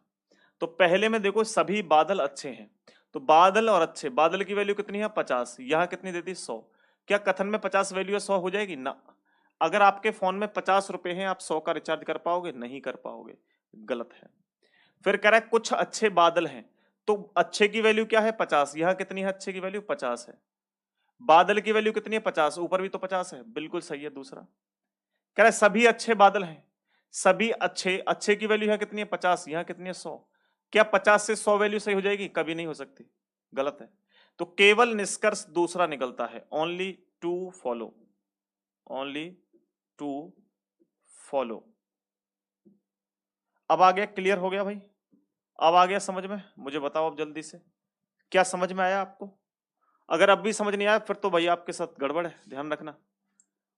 तो पहले में देखो सभी बादल अच्छे हैं, तो बादल और अच्छे, बादल की वैल्यू कितनी है 50, यहां कितनी देती 100। क्या कथन में 50 वैल्यू है 100 हो जाएगी ना? अगर आपके फोन में 50 रुपए हैं, आप 100 का रिचार्ज कर पाओगे? नहीं कर पाओगे, गलत है। फिर कह रहा है कुछ अच्छे बादल हैं, तो अच्छे की वैल्यू क्या है 50, यहां कितनी है अच्छे की वैल्यू 50 है। बादल की वैल्यू कितनी है 50, ऊपर भी तो 50 है, बिल्कुल सही है दूसरा। कह रहा है सभी अच्छे बादल हैं, सभी अच्छे, अच्छे की वैल्यू है कितनी है 50, यहां कितनी है 100। क्या 50 से 100 वैल्यू सही हो जाएगी? कभी नहीं हो सकती, गलत है। तो केवल निष्कर्ष दूसरा निकलता है, only two follow, only two follow. अब आ गया, क्लियर हो गया भाई? अब आ गया समझ में? मुझे बताओ अब जल्दी से, क्या समझ में आया आपको? अगर अब भी समझ नहीं आया फिर तो भाई आपके साथ गड़बड़ है, ध्यान रखना।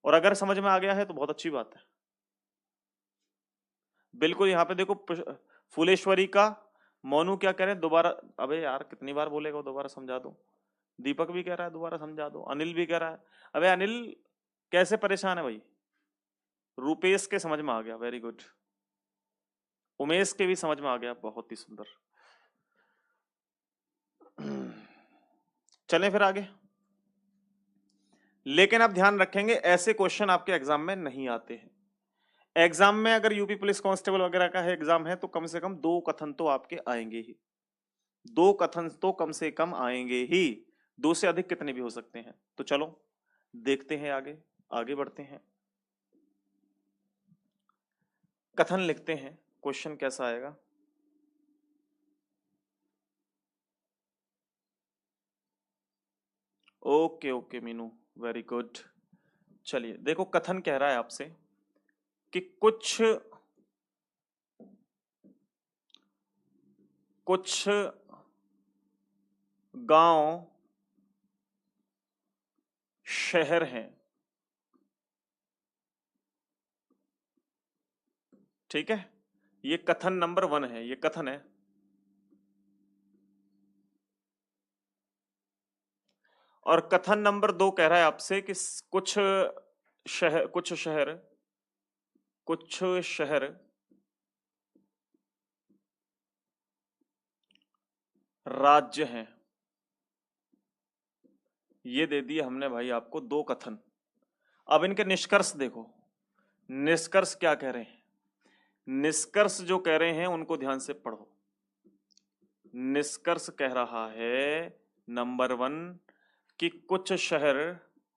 और अगर समझ में आ गया है तो बहुत अच्छी बात है। बिल्कुल, यहाँ पे देखो फुलेश्वरी का मोनू क्या कह रहे हैं दोबारा? अबे यार कितनी बार बोलेगा वो, दोबारा समझा दो। दीपक भी कह रहा है दोबारा समझा दो, अनिल भी कह रहा है। अबे अनिल कैसे परेशान है भाई? रुपेश के समझ में आ गया, वेरी गुड। उमेश के भी समझ में आ गया, बहुत ही सुंदर। चलें फिर आगे। लेकिन आप ध्यान रखेंगे ऐसे क्वेश्चन आपके एग्जाम में नहीं आते हैं। एग्जाम में अगर यूपी पुलिस कांस्टेबल वगैरह का है एग्जाम है, तो कम से कम 2 कथन तो आपके आएंगे ही, 2 कथन तो कम से कम आएंगे ही। 2 से अधिक कितने भी हो सकते हैं। तो चलो देखते हैं आगे, आगे बढ़ते हैं, कथन लिखते हैं, क्वेश्चन कैसा आएगा। Okay okay Meenu, very good. चलिए देखो, कथन कह रहा है आपसे कि कुछ कुछ गांव शहर हैं, ठीक है। ये कथन नंबर 1 है, ये कथन है। और कथन नंबर 2 कह रहा है आपसे कि कुछ शहर राज्य हैं। ये दे दिए हमने भाई आपको 2 कथन। अब इनके निष्कर्ष देखो, निष्कर्ष क्या कह रहे हैं। निष्कर्ष जो कह रहे हैं उनको ध्यान से पढ़ो। निष्कर्ष कह रहा है नंबर 1 कि कुछ शहर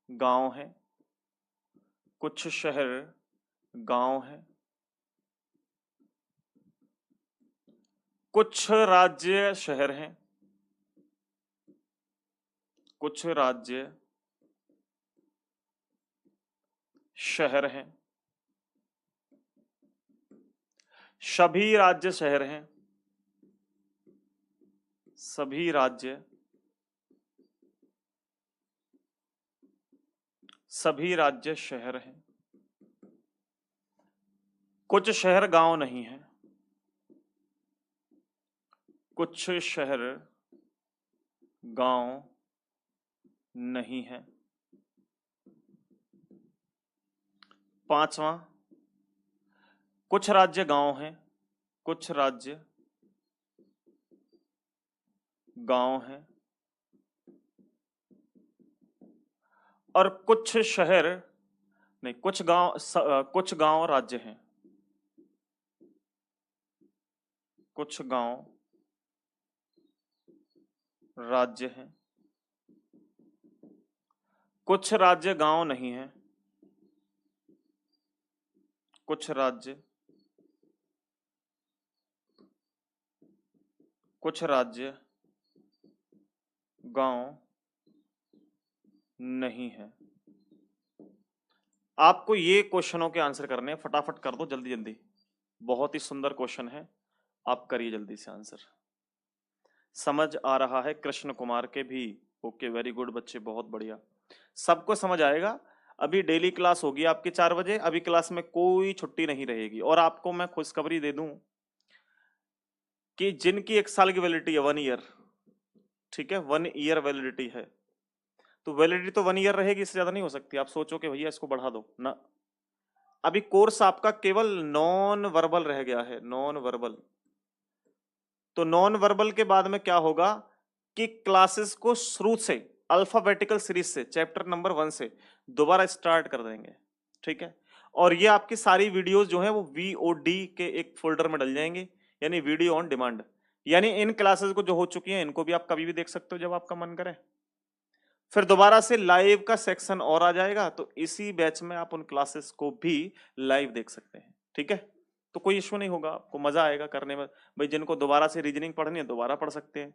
गांव हैं, कुछ शहर गांव हैं, कुछ राज्य शहर हैं, कुछ राज्य शहर हैं, सभी राज्य शहर हैं, सभी राज्य शहर हैं, कुछ शहर गांव नहीं है, कुछ शहर गांव नहीं है। 5वां, कुछ राज्य गांव हैं, कुछ राज्य गांव हैं, और कुछ शहर नहीं, कुछ गांव राज्य हैं, कुछ गांव राज्य हैं, कुछ राज्य गांव नहीं है, कुछ राज्य गांव नहीं है। आपको ये क्वेश्चनों के आंसर करने हैं, फटाफट कर दो जल्दी जल्दी। बहुत ही सुंदर क्वेश्चन है, आप करिए जल्दी से आंसर। समझ आ रहा है कृष्ण कुमार के भी? ओके, वेरी गुड बच्चे, बहुत बढ़िया, सबको समझ आएगा। अभी डेली क्लास होगी आपकी 4 बजे, अभी क्लास में कोई छुट्टी नहीं रहेगी। और आपको मैं खुशखबरी दे दूं कि जिनकी 1 साल की वैलिडिटी है, 1 ईयर, ठीक है, 1 ईयर वैलिडिटी है, तो वैलिडिटी तो 1 ईयर रहेगी, इससे ज्यादा नहीं हो सकती। आप सोचो कि भैया इसको बढ़ा दो ना, अभी कोर्स आपका केवल नॉन वर्बल रह गया है, नॉन वर्बल। तो नॉन वर्बल के बाद में क्या होगा कि क्लासेस को शुरू से अल्फाबेटिकल सीरीज से चैप्टर नंबर 1 से दोबारा स्टार्ट कर देंगे, ठीक है। और ये आपकी सारी वीडियोस जो है वो VOD के एक फोल्डर में डल जाएंगे, यानी वीडियो ऑन डिमांड। यानी इन क्लासेस को जो हो चुकी हैं इनको भी आप कभी भी देख सकते हो जब आपका मन करे। फिर दोबारा से लाइव का सेक्शन और आ जाएगा, तो इसी बैच में आप उन क्लासेस को भी लाइव देख सकते हैं, ठीक है। तो कोई इश्यू नहीं होगा, आपको मजा आएगा करने में। भाई जिनको दोबारा से रीजनिंग पढ़नी है दोबारा पढ़ सकते हैं,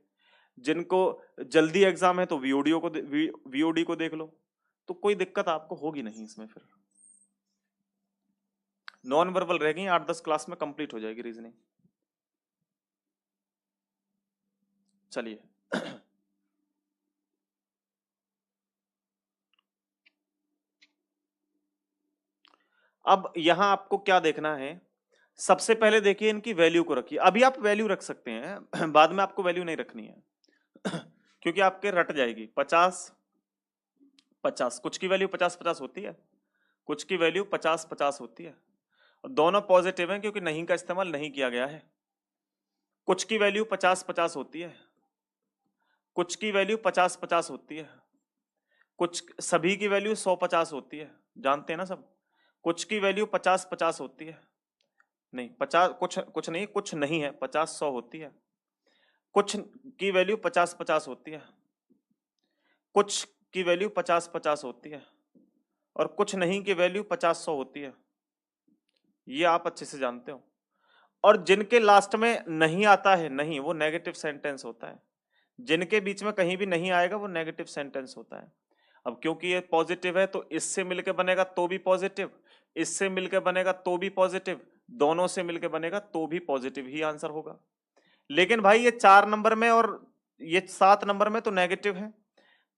जिनको जल्दी एग्जाम है तो VOD को देख लो, तो कोई दिक्कत आपको होगी नहीं इसमें। फिर नॉन वर्बल रह गई 8-10 क्लास में कंप्लीट हो जाएगी रीजनिंग। चलिए अब यहां आपको क्या देखना है, सबसे पहले देखिए इनकी वैल्यू को रखिए। अभी आप वैल्यू रख सकते हैं बाद में आपको वैल्यू नहीं रखनी है क्योंकि आपके रट जाएगी। 50-50, कुछ की वैल्यू 50-50 होती है, कुछ की वैल्यू 50-50 होती है, और दोनों पॉजिटिव हैं क्योंकि नहीं का इस्तेमाल नहीं किया गया है। कुछ की वैल्यू 50-50 होती है, कुछ की वैल्यू 50-50 होती है, कुछ सभी की वैल्यू 100-50 होती है, जानते हैं ना सब। कुछ की वैल्यू 50-50 होती है, नहीं 50, कुछ नहीं, कुछ नहीं है, 50-100 होती है। कुछ की वैल्यू 50-50 होती है, कुछ की वैल्यू 50-50 होती है, और कुछ नहीं की वैल्यू 50-100 होती है। ये आप अच्छे से जानते हो। और जिनके लास्ट में नहीं आता है, नहीं, वो नेगेटिव सेंटेंस होता है। जिनके बीच में कहीं भी नहीं आएगा वो नेगेटिव सेंटेंस होता है। अब क्योंकि ये पॉजिटिव है तो इससे मिलके बनेगा तो भी पॉजिटिव, इससे मिलके बनेगा तो भी पॉजिटिव, दोनों से मिलके बनेगा तो भी पॉजिटिव ही आंसर होगा। लेकिन भाई ये 4 नंबर में और ये 7 नंबर में तो नेगेटिव है,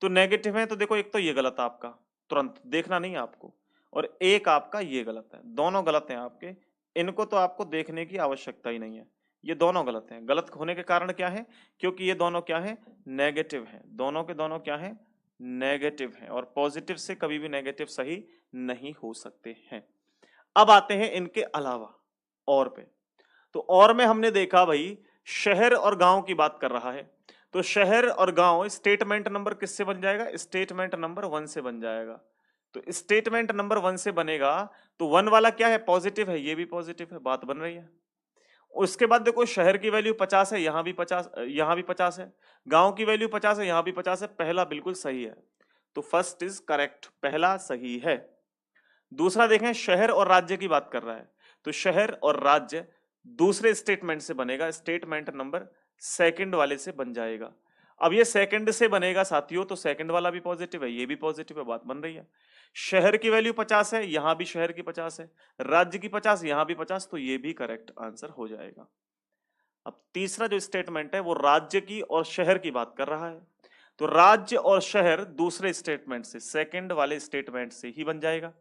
तो नेगेटिव है तो देखो एक तो ये गलत है आपका, तुरंत देखना नहीं है आपको, और एक आपका ये गलत है, दोनों गलत हैं आपके। इनको तो आपको देखने की आवश्यकता ही नहीं है, ये दोनों गलत हैं। गलत होने के कारण क्या है, क्योंकि ये दोनों क्या है, नेगेटिव है, दोनों के दोनों क्या है, नेगेटिव हैं और पॉजिटिव से कभी भी नेगेटिव सही नहीं हो सकते हैं। अब आते हैं इनके अलावा और पे। तो और में हमने देखा भाई शहर और गांव की बात कर रहा है, तो शहर और गांव स्टेटमेंट नंबर किससे बन जाएगा? स्टेटमेंट नंबर 1 से बन जाएगा। तो स्टेटमेंट नंबर 1 से बनेगा तो 1 वाला क्या है? पॉजिटिव है, ये भी पॉजिटिव है, बात बन रही है। उसके बाद देखो शहर की वैल्यू 50 है, यहां भी 50, यहां भी 50 है, गांव की वैल्यू 50 है, यहां भी 50 है, पहला बिल्कुल सही है, तो फर्स्ट इज करेक्ट, पहला सही है। दूसरा देखें, शहर और राज्य की बात कर रहा है, तो शहर और राज्य दूसरे स्टेटमेंट से बनेगा, स्टेटमेंट नंबर सेकंड वाले से बन जाएगा। अब ये सेकंड से बनेगा साथियों, तो सेकंड वाला भी पॉजिटिव है, ये भी पॉजिटिव है, बात बन रही है। शहर की वैल्यू 50 है, यहां भी शहर की 50 है, राज्य की 50, यहां भी 50, तो ये भी करेक्ट आंसर हो जाएगा। अब तीसरा जो स्टेटमेंट है वो राज्य की और शहर की बात कर रहा है, तो राज्य और शहर दूसरे स्टेटमेंट से, सेकंड वाले स्टेटमेंट से ही बन जाएगा।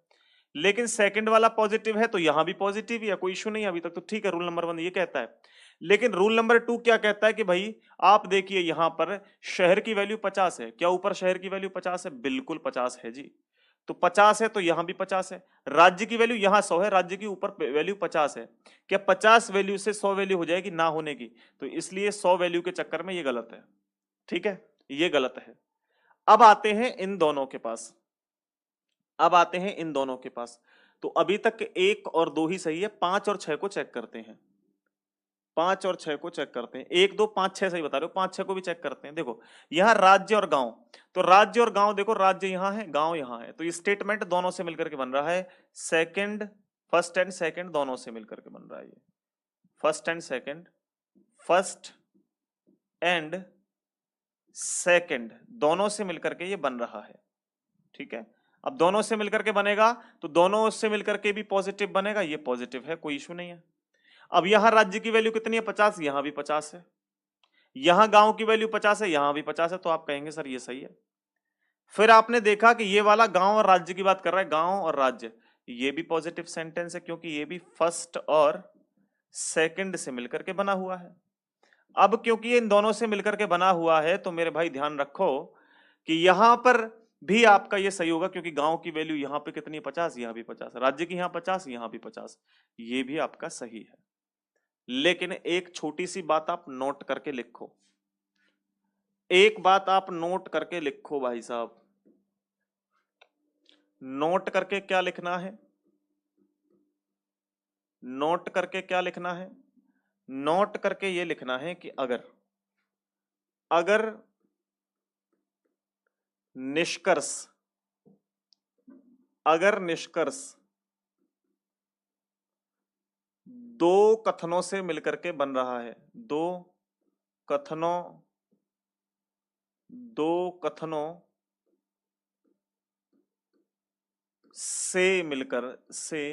लेकिन सेकंड वाला पॉजिटिव है तो यहां भी पॉजिटिव है, कोई इशू नहीं है अभी तक, तो ठीक है, रूल नंबर 1 ये कहता है। लेकिन रूल नंबर 2 क्या कहता है कि भाई आप देखिए यहां पर शहर की वैल्यू 50 है, क्या ऊपर शहर की वैल्यू 50 है? बिल्कुल 50 है जी, तो 50 है तो यहां भी 50 है। राज्य की वैल्यू यहां 100 है, राज्य की ऊपर वैल्यू 50 है, क्या 50 वैल्यू से 100 वैल्यू हो जाएगी? ना होने की, तो इसलिए 100 वैल्यू के चक्कर में ये गलत है, ठीक है, ये गलत है। अब आते हैं इन दोनों के पास, अब आते हैं इन दोनों के पास, तो अभी तक 1 और 2 ही सही है, 5 और 6 को चेक करते हैं, 5 और 6 को चेक करते हैं, 1 2 5 6 सही बता रहे हो, 5 6 को भी चेक करते हैं। देखो यहाँ राज्य और गांव, तो राज्य और गांव देखो, राज्य यहाँ है, गांव यहाँ है, तो ये स्टेटमेंट दोनों से मिलकर के बन रहा है, सेकंड, फर्स्ट एंड सेकंड दोनों से मिलकर के बन रहा है ये, first and second, first and second दोनों से मिलकर के ये बन रहा है, ठीक है। अब दोनों से मिलकर के बनेगा तो दोनों से मिलकर के भी पॉजिटिव बनेगा, ये पॉजिटिव है, कोई इशू नहीं है। अब यहां राज्य की वैल्यू कितनी है? 50, यहां भी 50 है, यहां गांव की वैल्यू 50 है, यहां भी 50 है, तो आप कहेंगे सर ये सही है। फिर आपने देखा कि ये वाला गांव और राज्य की बात कर रहा है, गांव और राज्य, ये भी पॉजिटिव सेंटेंस है क्योंकि ये भी फर्स्ट और सेकंड से मिलकर के बना हुआ है। अब क्योंकि ये इन दोनों से मिलकर के बना हुआ है तो मेरे भाई ध्यान रखो कि यहां पर भी आपका ये सही होगा, क्योंकि गांव की वैल्यू यहां पे कितनी है? 50, यहां भी 50, राज्य की यहां 50, यहां भी 50, ये भी आपका सही है। लेकिन एक छोटी सी बात आप नोट करके लिखो, एक बात आप नोट करके लिखो भाई साहब, नोट करके क्या लिखना है? नोट करके क्या लिखना है? नोट करके ये लिखना है कि अगर अगर निष्कर्ष, अगर निष्कर्ष दो कथनों से मिलकर के बन रहा है, दो कथनों, दो कथनों से मिलकर, से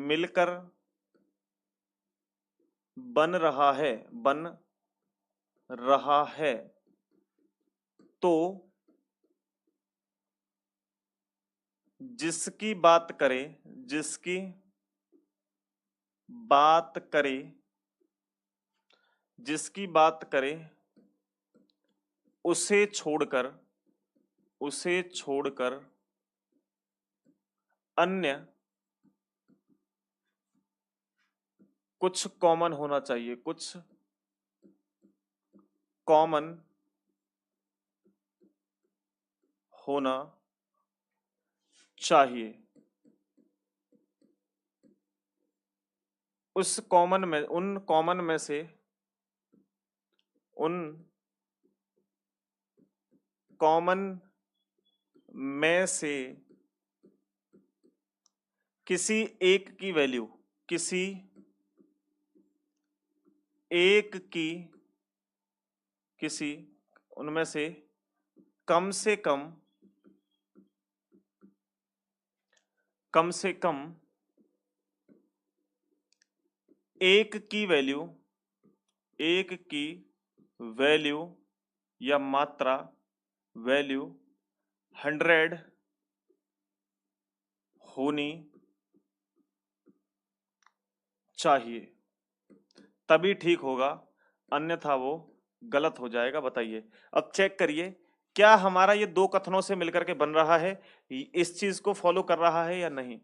मिलकर बन रहा है, बन रहा है, तो जिसकी बात करें, जिसकी बात करें, जिसकी बात करें उसे छोड़कर, उसे छोड़कर अन्य कुछ कॉमन होना चाहिए, कुछ कॉमन होना चाहिए। उस कॉमन में, उन कॉमन में से, उन कॉमन में से किसी एक की वैल्यू, किसी एक की, किसी उनमें से कम, कम से कम एक की वैल्यू, एक की वैल्यू या मात्रा, वैल्यू 100 होनी चाहिए, तभी ठीक होगा, अन्यथा वो गलत हो जाएगा, बताइए। अब चेक करिए, क्या हमारा ये दो कथनों से मिलकर के बन रहा है, इस चीज को फॉलो कर रहा है या नहीं,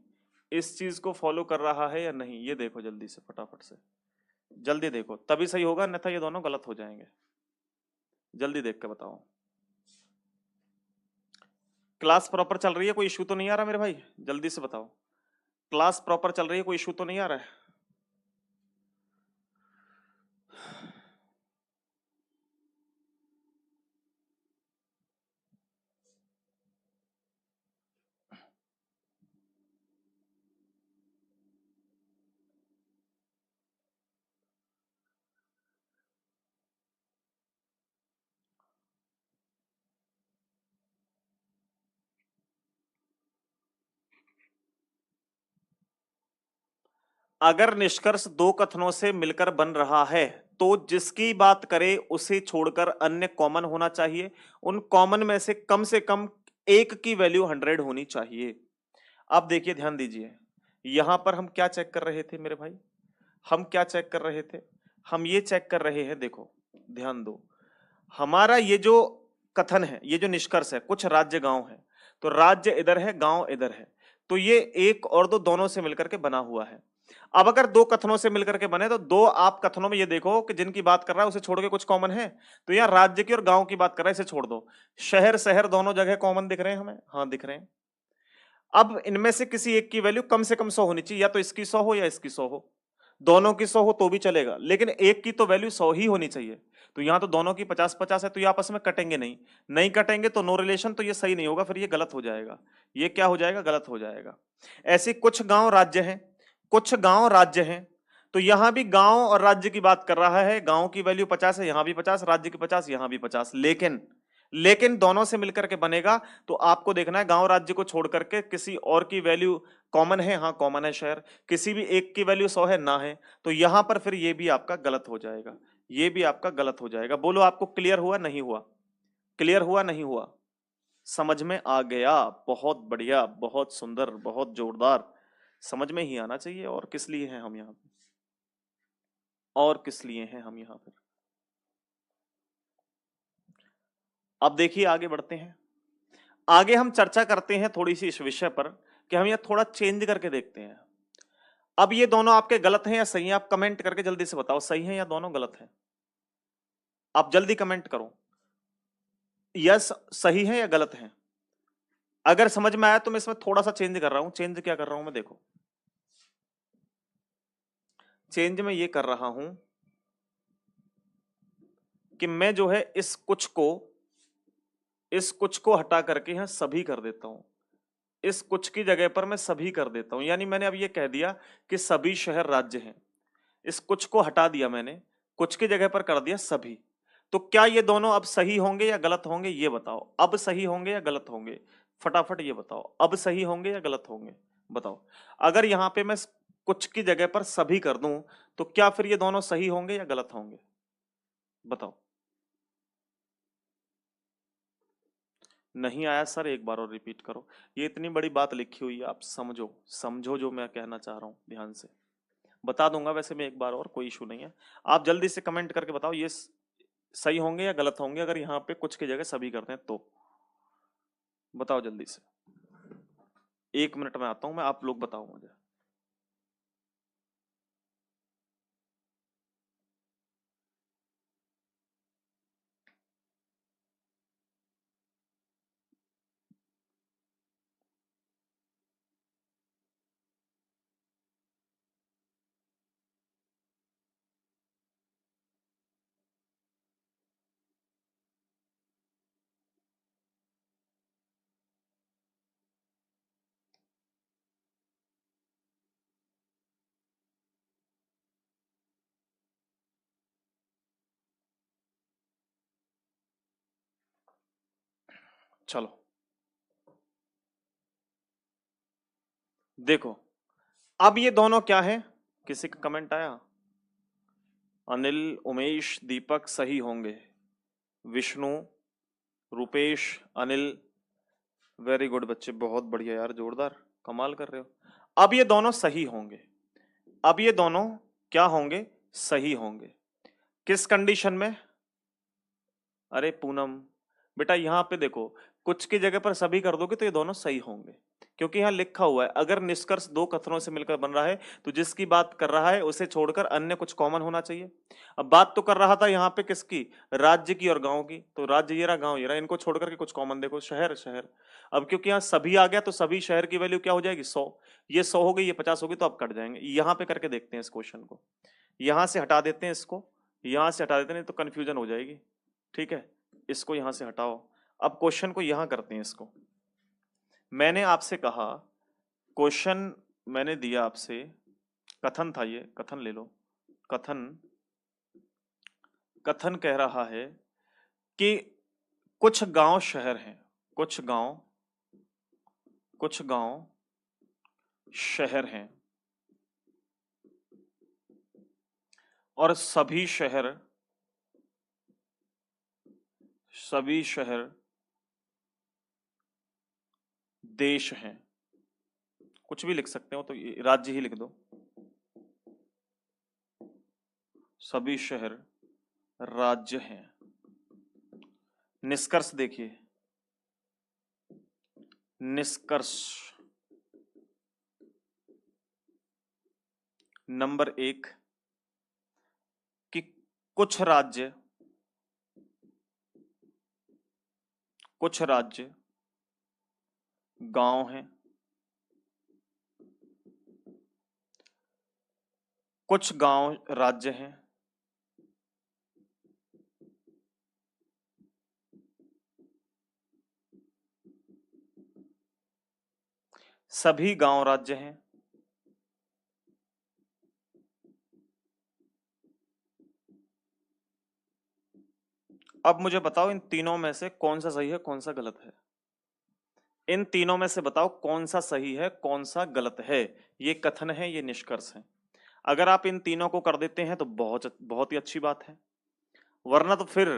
इस चीज को फॉलो कर रहा है या नहीं, ये देखो जल्दी से, फटाफट से जल्दी देखो, तभी सही होगा, अन्यथा ये दोनों गलत हो जाएंगे। जल्दी देख के बताओ। क्लास प्रॉपर चल रही है, कोई इशू तो नहीं आ रहा मेरे भाई? जल्दी से बताओ, क्लास प्रॉपर चल रही है, कोई इशू तो नहीं आ रहा है? अगर निष्कर्ष दो कथनों से मिलकर बन रहा है तो जिसकी बात करे उसे छोड़कर अन्य कॉमन होना चाहिए। उन कॉमन में से कम एक की वैल्यू 100 होनी चाहिए। अब देखिए, ध्यान दीजिए, यहां पर हम क्या चेक कर रहे थे मेरे भाई? हम क्या चेक कर रहे थे? हम ये चेक कर रहे हैं, देखो ध्यान दो, हमारा ये जो कथन है, ये जो निष्कर्ष है, कुछ राज्य गांव है, तो राज्य इधर है, गांव इधर है, तो ये एक और दो दोनों से मिलकर के बना हुआ है। अब अगर दो कथनों से मिलकर के बने तो दो आप कथनों में ये देखो कि जिनकी बात कर रहा है उसे छोड़ के कुछ कॉमन है, तो यहाँ राज्य की और गांव की बात कर रहा है, इसे छोड़ दो। शहर शहर दोनों जगह कॉमन दिख रहे हैं हमें, हाँ दिख रहे हैं। अब इनमें से किसी एक की वैल्यू कम से कम 100 होनी चाहिए, या तो इसकी 100 हो या इसकी 100 हो, दोनों की 100 हो तो भी चलेगा, लेकिन एक की तो वैल्यू 100 ही होनी चाहिए। तो यहां तो दोनों की 50-50 है, तो ये आपस में कटेंगे नहीं, नहीं कटेंगे तो नो रिलेशन, तो ये सही नहीं होगा, फिर ये गलत हो जाएगा। ये क्या हो जाएगा? गलत हो जाएगा। ऐसे कुछ गांव राज्य हैं, कुछ गांव राज्य हैं, तो यहां भी गांव और राज्य की बात कर रहा है, गांव की वैल्यू 50 है, यहां भी 50, राज्य की 50, यहां भी 50, लेकिन दोनों से मिलकर के बनेगा, तो आपको देखना है गांव राज्य को छोड़ करके किसी और की वैल्यू कॉमन है, हाँ कॉमन है शहर, किसी भी एक की वैल्यू 100 है ना है, तो यहां पर फिर ये भी आपका गलत हो जाएगा, ये भी आपका गलत हो जाएगा। बोलो आपको क्लियर हुआ नहीं हुआ? क्लियर हुआ नहीं हुआ? समझ में आ गया? बहुत बढ़िया, बहुत सुंदर, बहुत जोरदार। समझ में ही आना चाहिए, और किस लिए हैं हम यहाँ पे, और किस लिए हैं हम यहाँ पर। अब देखिए, आगे बढ़ते हैं, आगे हम चर्चा करते हैं थोड़ी सी इस विषय पर, कि हम यह थोड़ा चेंज करके देखते हैं। अब ये दोनों आपके गलत हैं या सही हैं? आप कमेंट करके जल्दी से बताओ, सही है या दोनों गलत हैं? आप जल्दी कमेंट करो, यस सही है या गलत है। अगर समझ में आया तो मैं इसमें थोड़ा सा चेंज कर रहा हूं। चेंज क्या कर रहा हूं मैं, देखो चेंज में ये कर रहा हूं कि मैं जो है इस कुछ को हटा करके यहां सभी कर देता हूं। इस कुछ की जगह पर मैं सभी कर देता हूं, यानी मैंने अब ये कह दिया कि सभी शहर राज्य हैं। इस कुछ को हटा दिया मैंने, कुछ की जगह पर कर दिया सभी। तो क्या ये दोनों अब सही होंगे या गलत होंगे, ये बताओ। अब सही होंगे या गलत होंगे, फटाफट ये बताओ। अब सही होंगे या गलत होंगे, बताओ। अगर यहां पे मैं कुछ की जगह पर सभी कर दूं, तो क्या फिर ये दोनों सही होंगे या गलत होंगे, बताओ। नहीं आया सर, एक बार और रिपीट करो। ये इतनी बड़ी बात लिखी हुई है, आप समझो, समझो जो मैं कहना चाह रहा हूं ध्यान से। बता दूंगा वैसे मैं एक बार और, कोई इशू नहीं है। आप जल्दी से कमेंट करके बताओ, ये सही होंगे या गलत होंगे अगर यहाँ पे कुछ की जगह सभी करते हैं तो। बताओ जल्दी से, 1 मिनट में आता हूं मैं, आप लोग बताओ मुझे। चलो देखो, अब ये दोनों क्या है, किसी का कमेंट आया? अनिल, उमेश, दीपक सही होंगे। विष्णु, रुपेश, अनिल, वेरी गुड बच्चे, बहुत बढ़िया यार, जोरदार, कमाल कर रहे हो। अब ये दोनों सही होंगे, अब ये दोनों क्या होंगे, सही होंगे। किस कंडीशन में? अरे पूनम, बेटा यहाँ पे देखो, कुछ की जगह पर सभी कर दोगे तो ये दोनों सही होंगे, क्योंकि यहाँ लिखा हुआ है अगर निष्कर्ष दो कथनों से मिलकर बन रहा है तो जिसकी बात कर रहा है उसे छोड़कर अन्य कुछ कॉमन होना चाहिए। अब बात तो कर रहा था यहाँ पे किसकी, राज्य की और गांव की, तो राज्य ये रहा, गांव ये रहा, इनको छोड़ करके कुछ कॉमन देखो, शहर शहर। अब क्योंकि यहाँ सभी आ गया तो सभी शहर की वैल्यू क्या हो जाएगी, 100। ये 100 हो गई, ये 50 होगी, तो अब कट जाएंगे। यहाँ पे करके देखते हैं इस क्वेश्चन को, यहाँ से हटा देते हैं इसको, यहाँ से हटा देते हैं, नहीं तो कंफ्यूजन हो जाएगी। ठीक है, इसको यहाँ से हटाओ। अब क्वेश्चन को यहाँ करते हैं इसको। मैंने आपसे कहा, क्वेश्चन मैंने दिया आपसे, कथन था ये, कथन ले लो, कथन, कथन कह रहा है कि कुछ गांव शहर हैं, कुछ गांव, कुछ गांव शहर हैं और सभी शहर, सभी शहर देश हैं। कुछ भी लिख सकते हो, तो ये राज्य ही लिख दो, सभी शहर राज्य हैं। निष्कर्ष देखिए, निष्कर्ष नंबर 1 कि कुछ राज्य, कुछ राज्य गांव हैं, कुछ गांव राज्य हैं, सभी गांव राज्य हैं, अब मुझे बताओ इन तीनों में से कौन सा सही है कौन सा गलत है। इन तीनों में से बताओ कौन सा सही है कौन सा गलत है। ये कथन है, ये निष्कर्ष है। अगर आप इन तीनों को कर देते हैं तो बहुत बहुत ही अच्छी बात है, वरना तो फिर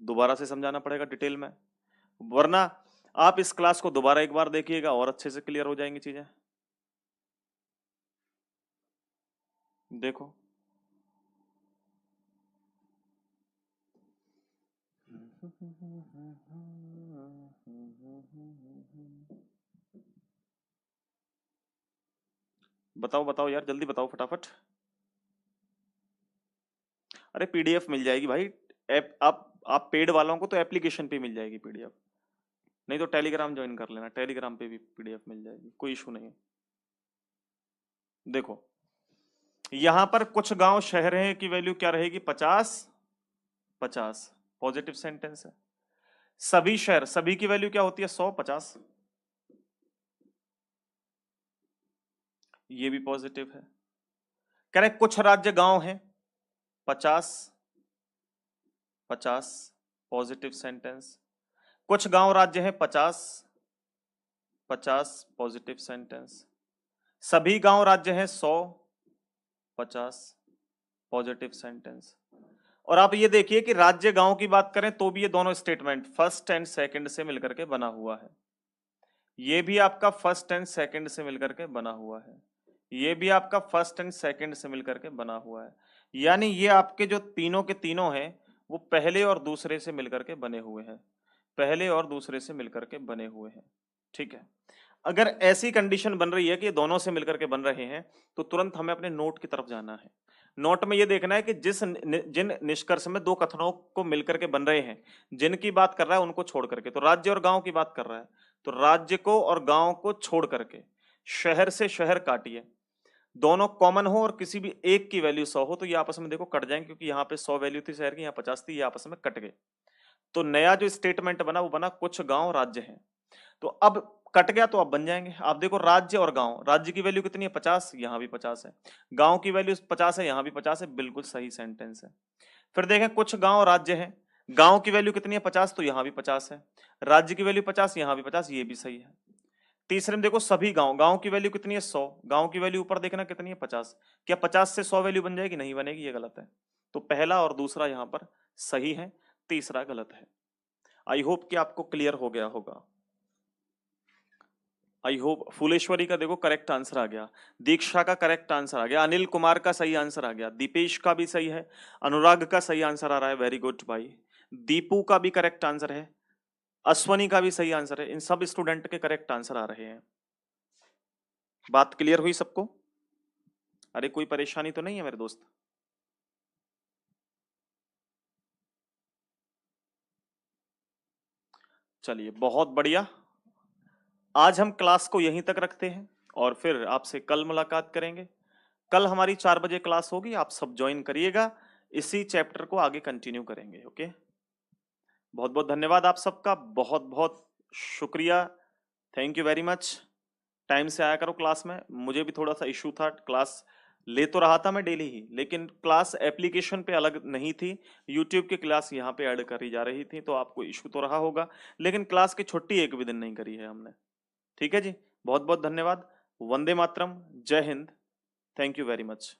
दोबारा से समझाना पड़ेगा डिटेल में, वरना आप इस क्लास को दोबारा एक बार देखिएगा और अच्छे से क्लियर हो जाएंगी चीजें। देखो, बताओ बताओ यार, जल्दी बताओ फटाफट। अरे पीडीएफ मिल जाएगी भाई, ऐप आप पेड वालों को तो एप्लीकेशन पे मिल जाएगी पीडीएफ, नहीं तो टेलीग्राम ज्वाइन कर लेना, टेलीग्राम पे भी पीडीएफ मिल जाएगी, कोई इशू नहीं है। देखो, यहां पर कुछ गांव शहर हैं की वैल्यू क्या रहेगी, 50 50, पॉजिटिव सेंटेंस है। सभी शहर, सभी की वैल्यू क्या होती है, 100 50, ये भी पॉजिटिव है। कह रहे कुछ राज्य गांव हैं, 50 50, पॉजिटिव सेंटेंस। कुछ गांव राज्य हैं, 50 50, पॉजिटिव सेंटेंस। सभी गांव राज्य हैं, 100 50, पॉजिटिव सेंटेंस। और आप ये देखिए कि राज्य गांव की बात करें तो भी ये दोनों स्टेटमेंट फर्स्ट एंड सेकंड से मिलकर के बना हुआ है। ये भी आपका फर्स्ट एंड सेकंड से मिलकर के बना हुआ है, ये भी आपका फर्स्ट एंड सेकंड से मिलकर के बना हुआ है। यानी ये आपके जो तीनों के तीनों हैं वो पहले और दूसरे से मिलकर के बने हुए हैं, पहले और दूसरे से मिलकर के बने हुए हैं। ठीक है, अगर ऐसी कंडीशन बन रही है कि ये दोनों से मिलकर के बन रहे हैं तो तुरंत हमें अपने नोट की तरफ जाना है। नोट में ये देखना है कि जिन निष्कर्ष में दो कथनों को मिलकर के बन रहे हैं, जिनकी बात कर रहा है उनको छोड़ करके, तो राज्य और गांव की बात कर रहा है तो राज्य को और गांव को छोड़ करके शहर से शहर काटिए, दोनों कॉमन हो और किसी भी एक की वैल्यू 100 हो, तो ये आपस में देखो कट जाएंगे, क्योंकि यहाँ पे 100 वैल्यू थी शहर की, यहाँ 50 थी, ये आपस में कट गए। तो नया जो स्टेटमेंट बना वो बना कुछ गांव राज्य हैं। तो अब कट गया तो अब बन जाएंगे। आप देखो राज्य और गांव, राज्य की वैल्यू कितनी है 50, यहाँ भी 50 है, गांव की वैल्यू 50 है, यहाँ भी 50 है, बिल्कुल सही सेंटेंस है। फिर देखें कुछ गांव राज्य हैं, गांव की वैल्यू कितनी है 50, तो यहाँ भी 50 है, राज्य की वैल्यू 50, यहाँ भी 50, ये भी सही है। तीसरे में देखो सभी गांव, गांव की वैल्यू कितनी है 100, गांव की वैल्यू ऊपर देखना कितनी है 50, क्या 50 से 100 वैल्यू बन जाएगी, नहीं बनेगी, ये गलत है। तो पहला और दूसरा यहाँ पर सही है, तीसरा गलत है। आई होप कि आपको क्लियर हो गया होगा। आई होप फुलेश्वरी का देखो करेक्ट आंसर आ गया, दीक्षा का करेक्ट आंसर आ गया, अनिल कुमार का सही आंसर आ गया, दीपेश का भी सही है, अनुराग का सही आंसर आ रहा है, वेरी गुड भाई। दीपू का भी करेक्ट आंसर है, अश्वनी का भी सही आंसर है। इन सब स्टूडेंट के करेक्ट आंसर आ रहे हैं। बात क्लियर हुई सबको? अरे कोई परेशानी तो नहीं है मेरे दोस्त? चलिए बहुत बढ़िया। आज हम क्लास को यहीं तक रखते हैं और फिर आपसे कल मुलाकात करेंगे। कल हमारी 4 बजे क्लास होगी, आप सब ज्वाइन करिएगा। इसी चैप्टर को आगे कंटिन्यू करेंगे। ओके, बहुत बहुत धन्यवाद आप सबका, बहुत बहुत शुक्रिया। Thank you very much. Time से आया करो क्लास में। मुझे भी थोड़ा सा इशू था, क्लास ले तो रहा था मैं डेली ही, लेकिन क्लास एप्लीकेशन पे अलग नहीं थी, यूट्यूब की क्लास यहाँ पे ऐड करी जा रही थी, तो आपको इशू तो रहा होगा। लेकिन क्लास की छुट्टी एक भी दिन नहीं करी है हमने। ठीक है जी, बहुत बहुत धन्यवाद। वंदे मातरम, जय Hind, thank you very much.